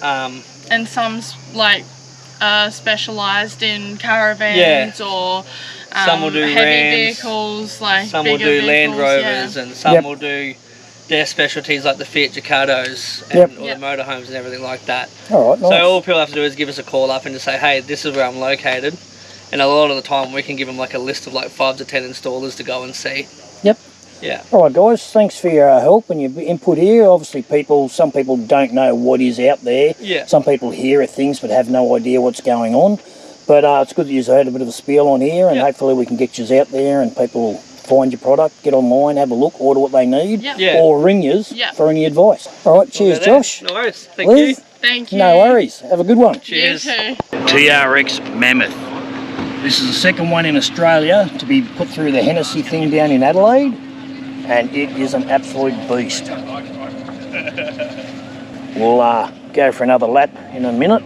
And some's like specialised in caravans or some will do heavy Rams, vehicles, like some will bigger do Land vehicles, Rovers, and some will do their specialties like the Fiat Ducatos and all the motorhomes and everything like that. All right, nice. So all people have to do is give us a call up and just say, hey, this is where I'm located. And a lot of the time we can give them like a list of like 5 to 10 installers to go and see. Yep. Yeah. All right, guys, thanks for your help and your input here. Obviously, some people don't know what is out there. Yeah. Some people hear of things but have no idea what's going on. But it's good that you've heard a bit of a spiel on here, and hopefully we can get you out there and people will find your product, get online, have a look, order what they need, or ring yous for any advice. All right, cheers, Josh. No worries. Thank Liz? you. Thank you. No worries. Have a good one. Cheers. You too. TRX Mammoth. This is the second one in Australia to be put through the Hennessy thing down in Adelaide, and it is an absolute beast. We'll go for another lap in a minute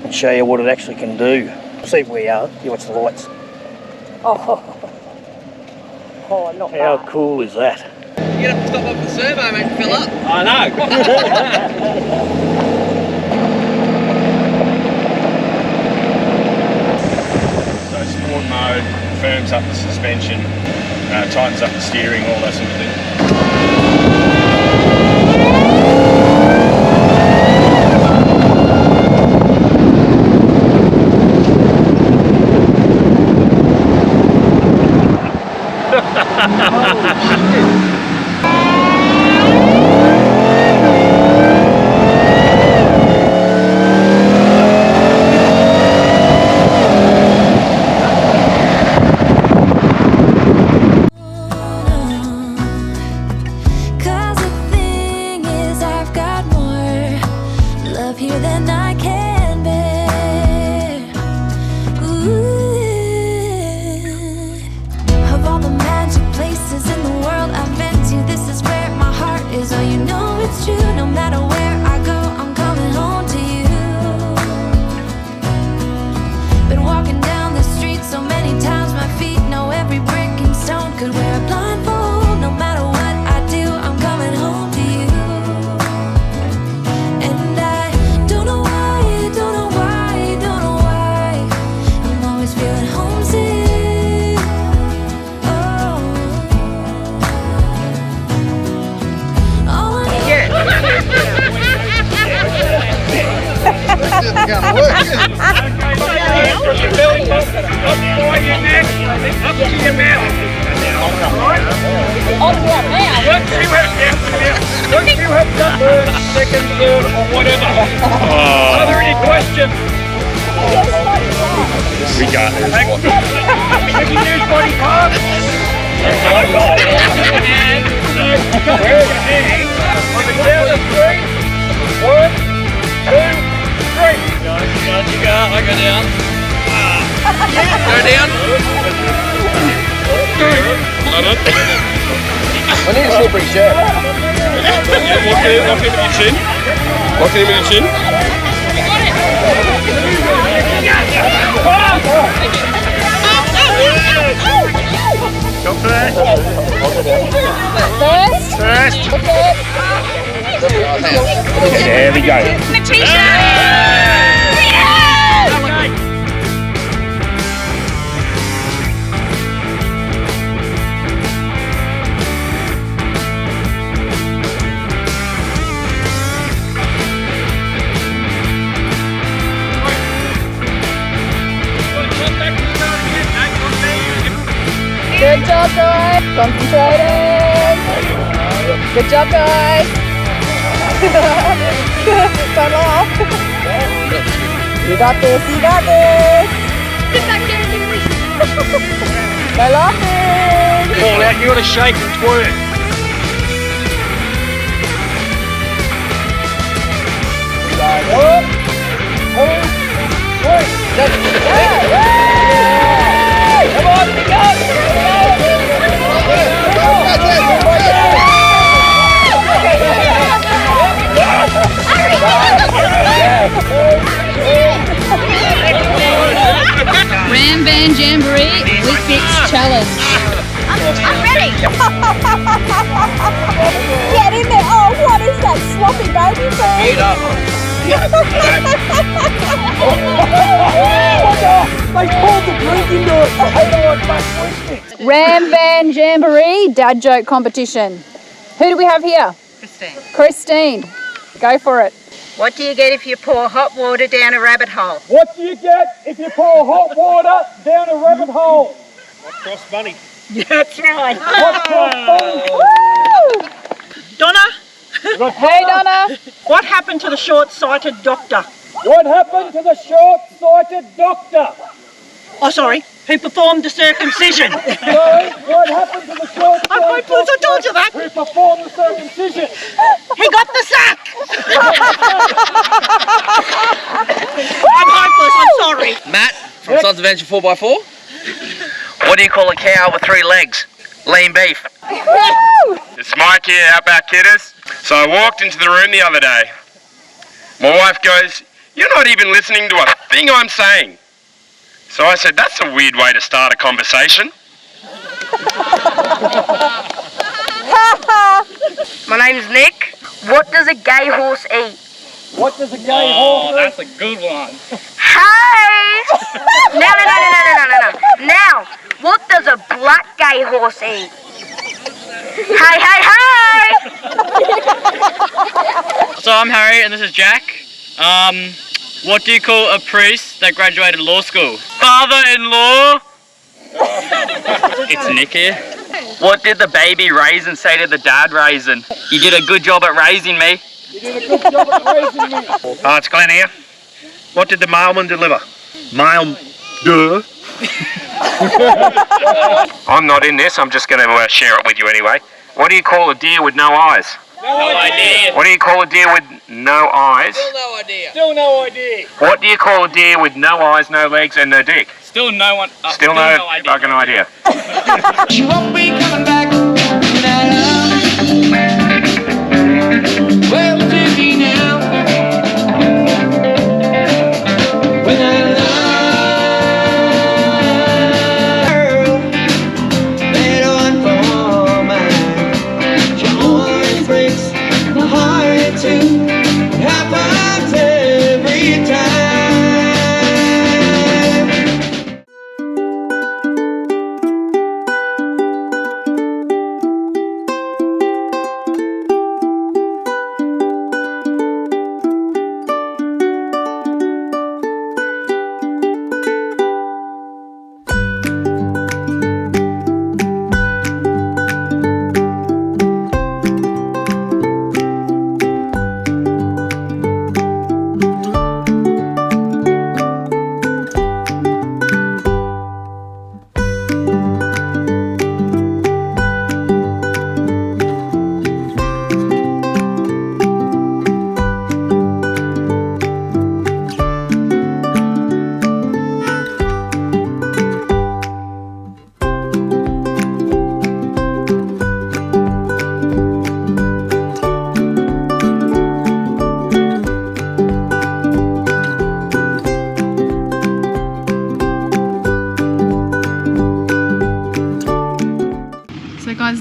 and show you what it actually can do. See where we are. You watch the lights. Oh, not How cool is that? You have to stop up the servo, mate, to fill up. I know. So sport mode firms up the suspension, tightens up the steering, all that sort of thing. Cause the thing is I've got more love here than I can bear. Ooh. Of all the magic places in the world I've been to, this is where my heart is. Oh, you know it's true. No matter where I go, I'm coming home to you. Been walking down the street so many times, my feet know every brick and stone. Could wear a blindfold, no matter what I do, I'm coming home to you. And I don't know why, don't know why, don't know why I'm always feeling homesick. Oh, all I Second, third, or whatever. Are there any questions? We got this. Can you use body parts? And where your hand on the count of 3. 1, 2, 3. Down you go. I go down. Go down. I need a slippery shirt. Lock in with your chin. Lock in with your chin. Go first. First. There we go. The t-shirt. Good job, guys. Concentrating. Good job, guys. Don't laugh. You got this, you got this. Sit back there and do this. No laughing. Paul, out, you got to shake and twerk. Come on, we go! RAM Van Jamboree Week Fix Challenge. I'm ready. Get in there. Oh, what is that sloppy baby food? Eat up. They poured the drink into it. RAM Van Jamboree dad joke competition. Who do we have here? Christine. Christine. Go for it. What do you get if you pour hot water down a rabbit hole? What do you get if you pour hot water down a rabbit hole? What costs money? That's right. What costs money? Woo! Donna? Hey, Donna. What happened to the short-sighted doctor? What happened to the short-sighted doctor? Oh, sorry. Who performed the circumcision? Sorry, what happened to the short-sighted I'm hopeless, I told you that. Who performed the circumcision? He got the sack. I'm hopeless, I'm sorry. Matt from Sons of Adventure 4x4. What do you call a cow with 3 legs? Lean beef. It's Mike here, Outback Kidders. So I walked into the room the other day. My wife goes, "You're not even listening to a thing I'm saying." So I said, "That's a weird way to start a conversation." My name's Nick. What does a gay horse eat? What does a gay horse eat? That's a good one. Hey! No. Now, what does a black gay horse eat? Hey! So I'm Harry and this is Jack. What do you call a priest that graduated law school? Father-in-law? It's Nick here. What did the baby raisin say to the dad raisin? You did a good job at raising me. You did a good job at raising me. Oh, it's Glenn here. What did the mailman deliver? Mail... Duh. I'm not in this, I'm just going to share it with you anyway. What do you call a deer with no eyes? No idea. What do you call a deer with no eyes? Still no idea. Still no idea. What do you call a deer with no eyes, no legs, and no dick? Still no one. Still no fucking idea. She won't be coming back. Well, Jimmy now. When I love girl, they don't for mine. She always breaks my heart too. It happens every time.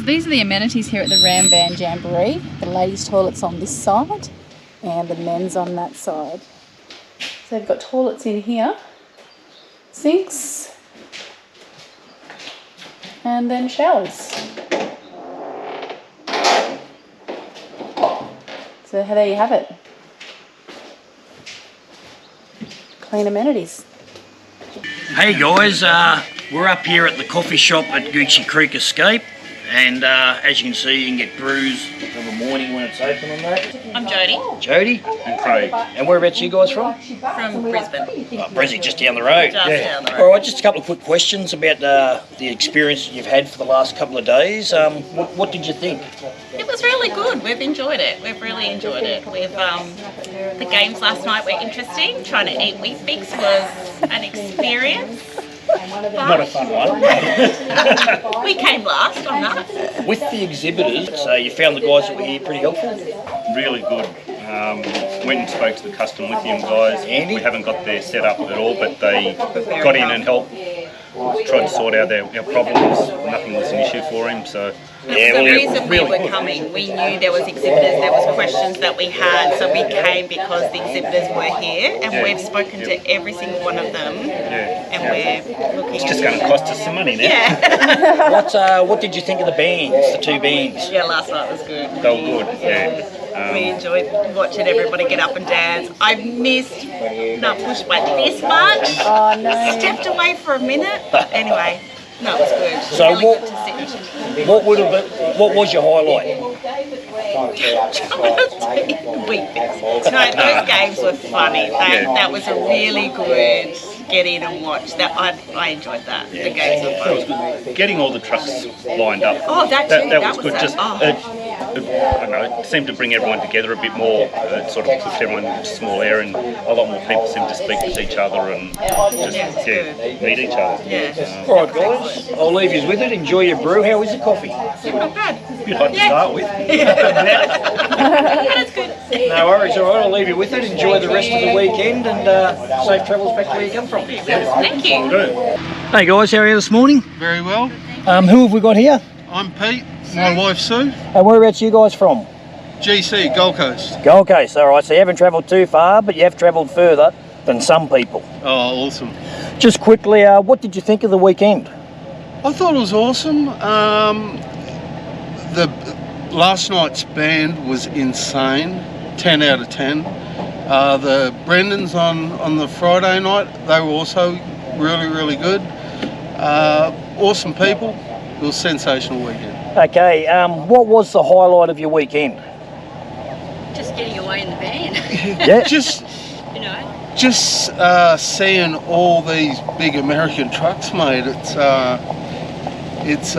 These are the amenities here at the RAM Van Jamboree. The ladies' toilets on this side and the men's on that side. So they've got toilets in here, sinks, and then showers. So there you have it. Clean amenities. Hey guys, we're up here at the coffee shop at Gootchie Creek Escape, And as you can see, you can get brews in the morning when it's open on that. I'm Jody. Jody? And Craig. And whereabouts you guys from? From Brisbane. Brisbane, just down the road. Just down the road. All right, just a couple of quick questions about the experience you've had for the last couple of days. What did you think? It was really good. We've enjoyed it. We've really enjoyed it. The games last night were interesting. Trying to eat wheat bix was an experience. Not a fun one. We came last on that. With the exhibitors, so you found the guys that were here pretty helpful? Really good. Went and spoke to the custom lithium guys. Andy? We haven't got their setup at all, but they got in and helped, tried to sort out our problems. Nothing was an issue for him, so... It was the reason we were coming. We knew there was exhibitors, there was questions that we had, so we came because the exhibitors were here, and we've spoken to every single one of them, and we're looking. It's just going to cost us some money now. Yeah. What did you think of the bands, the two bands? Yeah, last night was good. They were good, yeah. We enjoyed watching everybody get up and dance. I missed, not pushed by this much. Oh no. Stepped away for a minute, but anyway. No, it was good. So really good to sit. what was your highlight? No, those games were funny. That was a really good get in and watch. That I enjoyed that. The games were fun. That was good. Getting all the trucks lined up. Oh, that too. That was good. I don't know, it seemed to bring everyone together a bit more. It sort of pushed everyone into small air, and a lot more people seemed to speak with each other and just meet each other. All right, guys, I'll leave you with it. Enjoy your brew. How is the coffee? Not bad. You'd like to start with. That's good. No worries. All right, I'll leave you with it. Enjoy the rest of the weekend, and safe travels back to where you come from. Thank you. Hey guys, how are you this morning? Very well. Who have we got here? I'm Pete, my wife Sue. And whereabouts you guys from? GC, Gold Coast. Gold Coast, all right. So you haven't travelled too far, but you have travelled further than some people. Oh, awesome. Just quickly, what did you think of the weekend? I thought it was awesome. The last night's band was insane, 10 out of 10. The Brendans on the Friday night, they were also really, really good. Awesome people. It was a sensational weekend. Okay, what was the highlight of your weekend? Just getting away in the van. Yeah. Just seeing all these big American trucks, mate. It's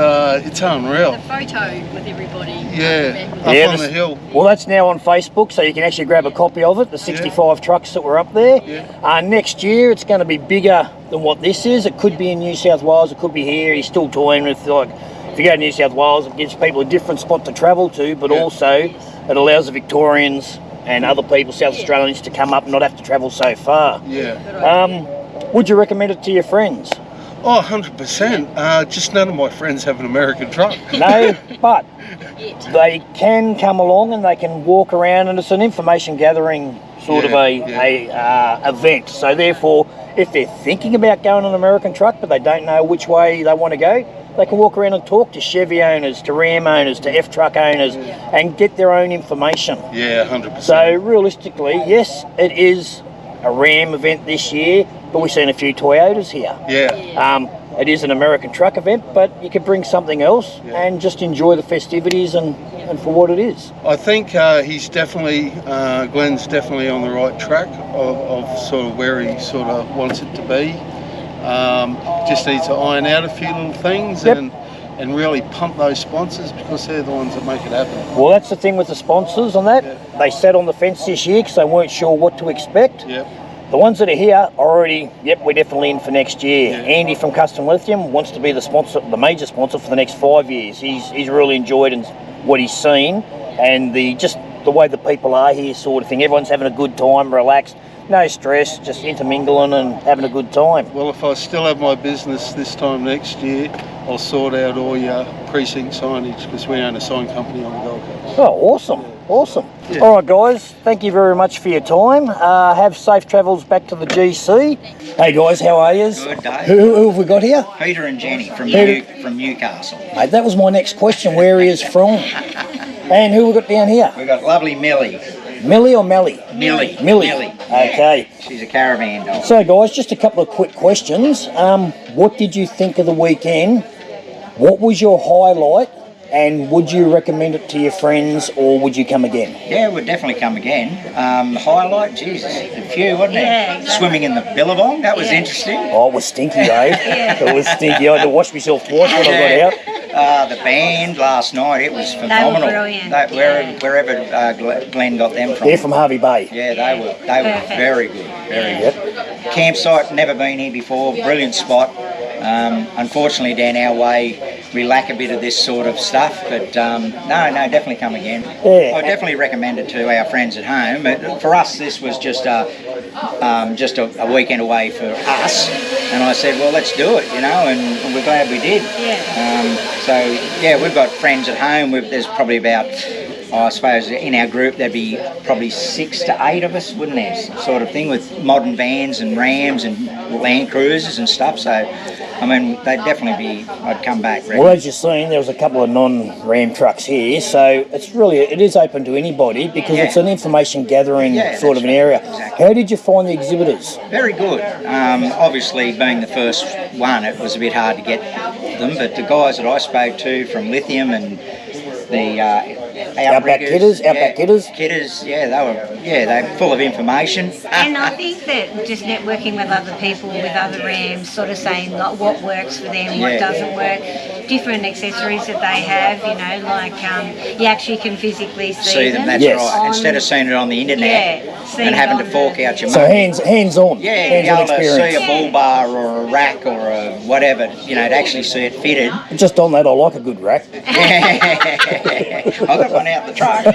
unreal. The photo with everybody. Yeah, up on the hill. Well, that's now on Facebook, so you can actually grab a copy of it, the 65 trucks that were up there. Yeah. Next year, it's going to be bigger than what this is. It could be in New South Wales, it could be here. He's still toying with, like, if you go to New South Wales, it gives people a different spot to travel to, but also it allows the Victorians and other people, South Australians, to come up and not have to travel so far. Yeah. Would you recommend it to your friends? Oh, 100%. Just none of my friends have an American truck. No, but they can come along and they can walk around, and it's an information gathering sort of a event. So therefore, if they're thinking about going on an American truck but they don't know which way they want to go, they can walk around and talk to Chevy owners, to Ram owners, to F-truck owners, and get their own information. Yeah, 100%. So realistically, yes, it is a Ram event this year, but we've seen a few Toyotas here. Yeah. It is an American truck event, but you could bring something else and just enjoy the festivities and for what it is. I think he's definitely, Glenn's definitely on the right track of sort of where he sort of wants it to be. Just needs to iron out a few little things and really pump those sponsors, because they're the ones that make it happen. Well, that's the thing with the sponsors on that. They sat on the fence this year because they weren't sure what to expect. The ones that are here are already, we're definitely in for next year. Andy from Custom Lithium wants to be the sponsor, the major sponsor for the next 5 years. He's really enjoyed what he's seen, and the way the people are here, sort of thing. Everyone's having a good time, relaxed, no stress, just intermingling and having a good time. Well, if I still have my business this time next year, I'll sort out all your precinct signage, because we own a sign company on the Gold Coast. Oh, awesome. Yeah. All right, guys, thank you very much for your time. Have safe travels back to the GC. Hey, guys, how are you? Good day. Who have we got here? Peter and Jenny from Newcastle. Mate, that was my next question, where he is from. And who we got down here? We've got lovely Millie. Millie or Melly? Millie. Okay. She's a Caravan dog. So, guys, just a couple of quick questions. What did you think of the weekend? What was your highlight? And would you recommend it to your friends, or would you come again? Yeah, we'd definitely come again. Highlight, Jesus, a few, wasn't it? Yeah, exactly. Swimming in the Billabong, that was interesting. Oh, it was stinky, eh? It was stinky. I had to wash myself twice when I got out. The band last night, it was phenomenal. They were brilliant. Wherever Glenn got them from. They're from Harvey Bay. Yeah, they were very good, very good. Campsite, never been here before, brilliant spot. Unfortunately, down our way, we lack a bit of this sort of stuff, but no, definitely come again. Yeah. I definitely recommend it to our friends at home. But for us, this was just a weekend away for us, and I said, well, let's do it, and we're glad we did. Yeah. We've got friends at home. There's probably about, I suppose, in our group there'd be probably 6 to 8 of us, wouldn't there? Sort of thing, with modern vans and Rams and Land Cruisers and stuff. So, I mean, they'd definitely be. I'd come back. Well, as you've seen, there was a couple of non-Ram trucks here, so it is open to anybody because it's an information gathering sort of an area. Exactly. How did you find the exhibitors? Very good. Obviously, being the first one, it was a bit hard to get them, but the guys that I spoke to from Lithium and the Outback Kidders, they're full of information. And I think that just networking with other people, with other Rams, sort of saying like what works for them, what doesn't work, different accessories that they have, like you actually can physically see them. That's right. Instead of seeing it on the internet and having to fork out your So money. hands-on. Yeah, be able to see a bull bar or a rack or a whatever, to actually see it fitted. Just on that, I like a good rack. I got one out the truck.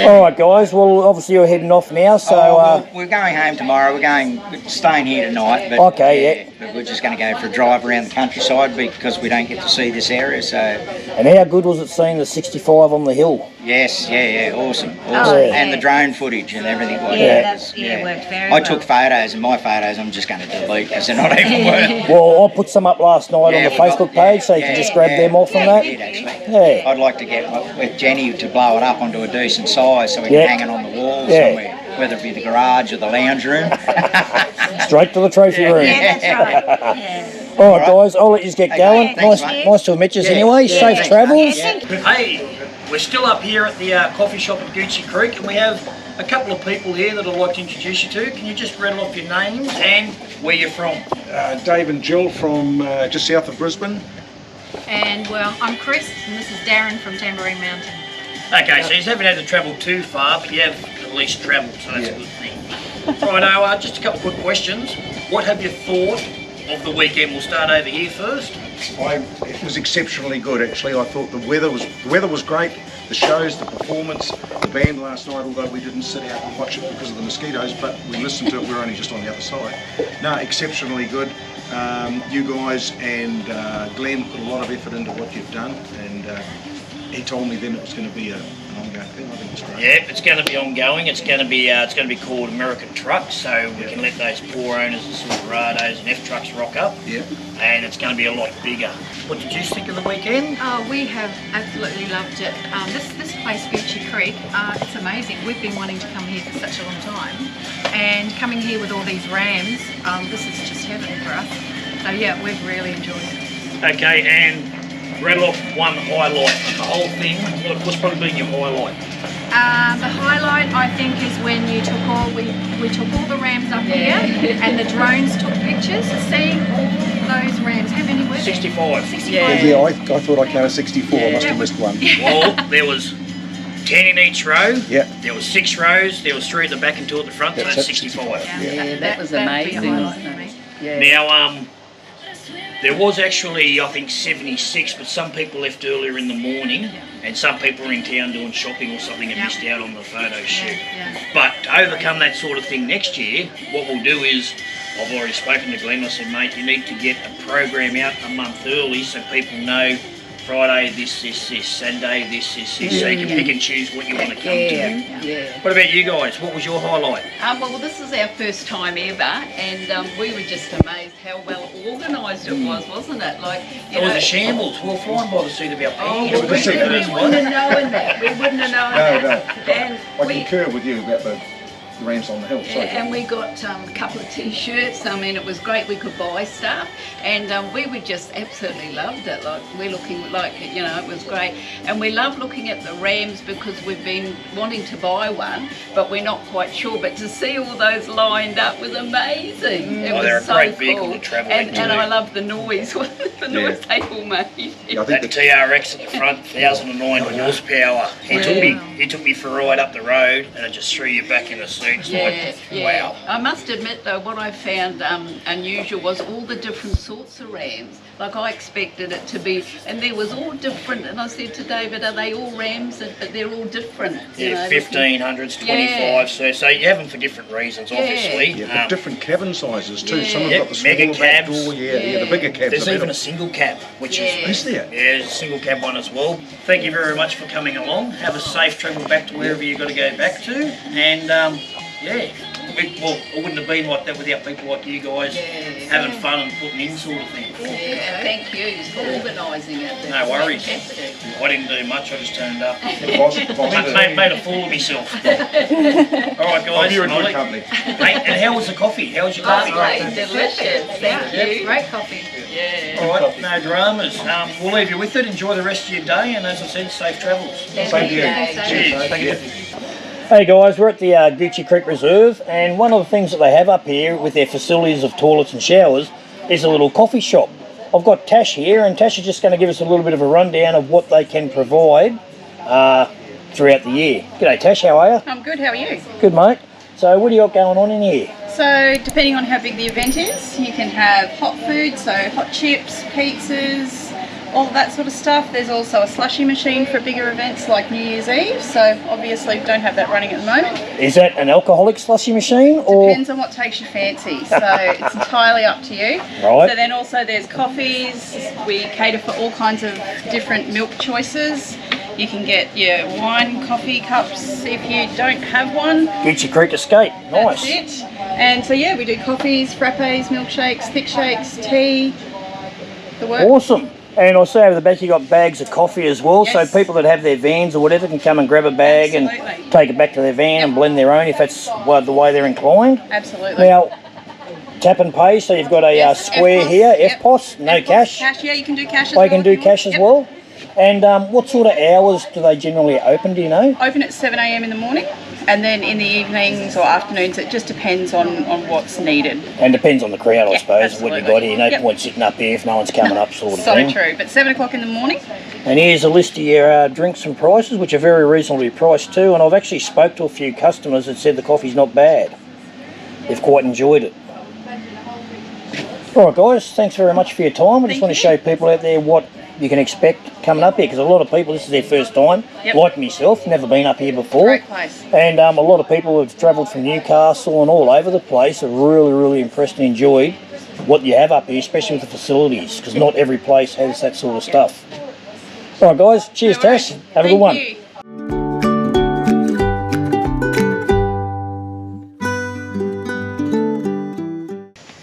All right, guys. Well, obviously you're heading off now, so we're going home tomorrow. We're staying here tonight, but but we're just going to go for a drive around the countryside because we don't get to see this area. So. And how good was it seeing the 65 on the hill? Yes, awesome. And the drone footage and everything like that. It worked very well. I took photos, and my photos I'm just going to delete because they're not even worth. Well, I put some up last night on the Facebook page, so you can just grab them off from that. Yeah. I'd like to get with Jenny to blow it up onto a decent size so we can hang it on the wall somewhere, whether it be the garage or the lounge room. Straight to the trophy room. Yeah, that's right. All right, guys, I'll let you get going. Nice to meet you anyway. Safe travels. Hey, we're still up here at the coffee shop at Gootchie Creek, and we have a couple of people here that I'd like to introduce you to. Can you just rattle off your names and where you're from? Dave and Jill from just south of Brisbane. And well, I'm Chris, and this is Darren from Tamborine Mountain. Okay, so you haven't had to travel too far, but you have at least travelled, so that's a good thing. Righto, just a couple of quick questions. What have you thought of the weekend? We'll start over here first. It was exceptionally good, actually. I thought the weather was great. The shows, the performance, the band last night, although we didn't sit out and watch it because of the mosquitoes, but we listened to it. We're only just on the other side. No, exceptionally good. You guys and Glenn put a lot of effort into what you've done, and he told me then it was going to be an ongoing thing. I think it's great. Yeah, it's going to be ongoing. It's going to be called American Truck, so we can let those poor owners of Silverados and F-Trucks rock up. Yeah. And it's going to be a lot bigger. What did you think of the weekend? Oh, we have absolutely loved it. This place, Gootchie Creek, it's amazing. We've been wanting to come here for such a long time, and coming here with all these Rams, this is just heaven for us. So yeah, we've really enjoyed it. Okay, and rattle off one highlight of the whole thing. What's probably been your highlight? The highlight, I think, is when we took all the Rams up here, and the drones took pictures. Seeing all those Rams, how many were there? 65. 65. Yeah, I thought I counted 64. I must have missed one. Well, there was 10 in each row. Yeah. There was 6 rows. There was 3 at the back and 2 at the front. So that's 65. Yeah, that was amazing. Now, there was actually, I think, 76, but some people left earlier in the morning, and some people were in town doing shopping or something and missed out on the photo shoot. But to overcome that sort of thing next year, what we'll do is, I've already spoken to Glenn, I said, mate, you need to get a program out a month early so people know Friday this, Sunday this, so you can pick and choose what you want to come to. Yeah. What about you guys? What was your highlight? Well, this is our first time ever, and we were just amazed how well organised it was, wasn't it? Like, It was a shambles. We were flying by the seat of our pants. We wouldn't have known that. We wouldn't have known that. No. I concur with you about the Rams on the Hill. Sorry. And we got a couple of t-shirts. I mean, it was great. We could buy stuff, and we would just absolutely loved it. Like, we're looking like, you know, it was great. And we love looking at the Rams because we've been wanting to buy one, but we're not quite sure. But to see all those lined up was amazing. It was they're a so great cool. vehicle to travel and in. I love the noise, the noise they all made. That TRX at the front, 1009 horsepower. He took me for a ride up the road, and it just threw you back in the seat. Wow. I must admit though, what I found unusual was all the different sorts of Rams. Like, I expected it to be, and there was all different. And I said to David, "Are they all Rams? But they're all different." Yeah, 1500s, 25s. So you have them for different reasons, obviously. Yeah, but different cabin sizes too. Some have got the mega smaller back cabs. door. Yeah, the bigger cabs. There's are even better. a single cab, which Is there? Yeah, there's a single cab one as well. Thank you very much for coming along. Have a safe travel back to wherever you've got to go back to. And yeah, it wouldn't have been like that without people like you guys having fun and putting in sort of thing. Yeah, thank you for organising it. No worries. Fantastic. I didn't do much, I just turned up. Made made a fool of myself. Alright guys. You're in good company. Hey, and how was the coffee? How was your coffee? Lovely, delicious. Thank you. Great coffee. Yeah. Alright, no dramas. We'll leave you with it. Enjoy the rest of your day, and as I said, safe travels. Thank you. Cheers. Thank you. Hey guys, we're at the Gootchie Creek Reserve, and one of the things that they have up here with their facilities of toilets and showers is a little coffee shop. I've got Tash here, and Tash is just going to give us a little bit of a rundown of what they can provide throughout the year. G'day Tash, how are you? I'm good, how are you? Good mate. So what do you got going on in here? So depending on how big the event is, you can have hot food, so hot chips, pizzas, all that sort of stuff. There's also a slushy machine for bigger events like New Year's Eve, so obviously we don't have that running at the moment. Is that an alcoholic slushy machine? Or Depends on what takes your fancy, so it's entirely up to you. Right. So then also there's coffees. We cater for all kinds of different milk choices. You can get your wine coffee cups if you don't have one. Gootchie Creek Escape, nice. That's it. And so yeah, we do coffees, frappes, milkshakes, thick shakes, tea, the works. Awesome. And I see over the back you got bags of coffee as well, so people that have their vans or whatever can come and grab a bag and take it back to their van and blend their own if that's the way they're inclined. Absolutely. Now, tap and pay, so you've got a square FPOS, here, yep. FPOS, no cash. Cash, yeah, you can do cash as They well. can do cash as well. And what sort of hours do they generally open, do you know? Open at 7 a.m. in the morning, and then in the evenings or afternoons, it just depends on what's needed. And depends on the crowd, I suppose, absolutely. what you got here. No Yep. point sitting up here if no one's coming up, sort of So thing. true, but 7 o'clock in the morning. And here's a list of your drinks and prices, which are very reasonably priced too. And I've actually spoke to a few customers that said the coffee's not bad. They've quite enjoyed it. All right, guys, thanks very much for your time. I just want to show people out there what you can expect coming up here, because a lot of people, this is their first time, like myself, never been up here before. Great place. And a lot of people who've travelled from Newcastle and all over the place have really, really impressed and enjoyed what you have up here, especially with the facilities, because not every place has that sort of stuff. All right, guys, cheers, Tash. Have a good one.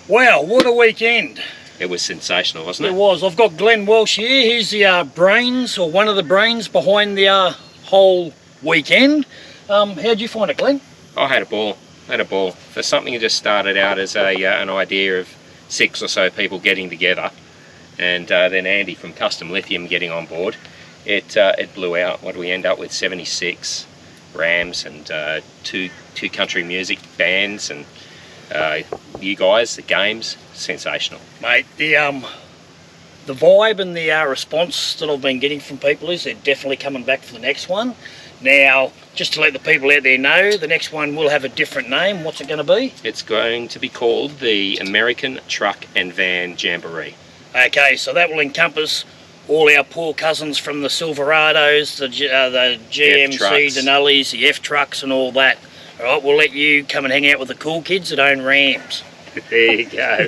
Wow, what a weekend. It was sensational, wasn't it? It was. I've got Glenn Welsh here. He's the brains, or one of the brains behind the whole weekend. How'd you find it, Glenn? I had a ball. For something that just started out as an idea of 6 or so people getting together, and then Andy from Custom Lithium getting on board, it blew out. What do we end up with? 76 Rams and two country music bands, and you guys, the games, sensational. Mate, the vibe and the response that I've been getting from people is they're definitely coming back for the next one. Now, just to let the people out there know, the next one will have a different name. What's it going to be? It's going to be called the American Truck and Van Jamboree. Okay, so that will encompass all our poor cousins from the Silverados, the GMC F-trucks. Denali's, the F-trucks and all that. All right, we'll let you come and hang out with the cool kids that own Rams. There you go.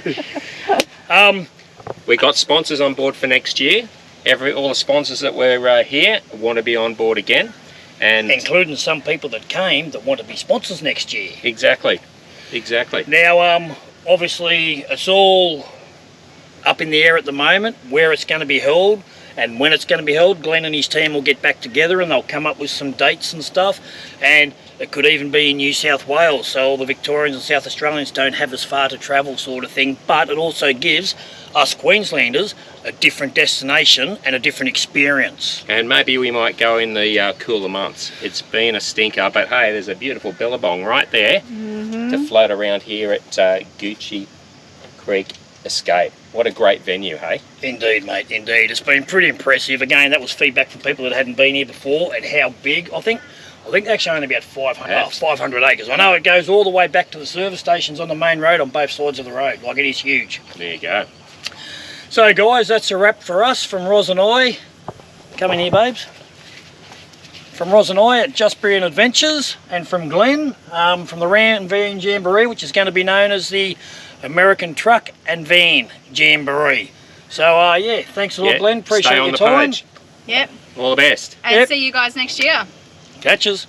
We got sponsors on board for next year. All the sponsors that were here want to be on board again, and including some people that came that want to be sponsors next year. Exactly. Now, obviously, it's all up in the air at the moment where it's going to be held, and when it's going to be held, Glenn and his team will get back together and they'll come up with some dates and stuff, and it could even be in New South Wales, so all the Victorians and South Australians don't have as far to travel sort of thing, but it also gives us Queenslanders a different destination and a different experience. And maybe we might go in the cooler months. It's been a stinker, but hey, there's a beautiful billabong right there to float around here at Gootchie Creek Escape. What a great venue, hey? Indeed, mate, indeed. It's been pretty impressive. Again, that was feedback from people that hadn't been here before, and how big. I think actually only about 500 acres. I know it goes all the way back to the service stations on the main road on both sides of the road. Like, it is huge. There you go. So guys, that's a wrap for us from Roz and I. Come in here, babes. From Roz and I at Justbury and Adventures, and from Glenn from the RAM Van Jamboree, which is going to be known as the American Truck and Van Jamboree. So yeah, thanks a lot, Glenn. Appreciate your time. Page. Yep. All the best. And see you guys next year. Catches.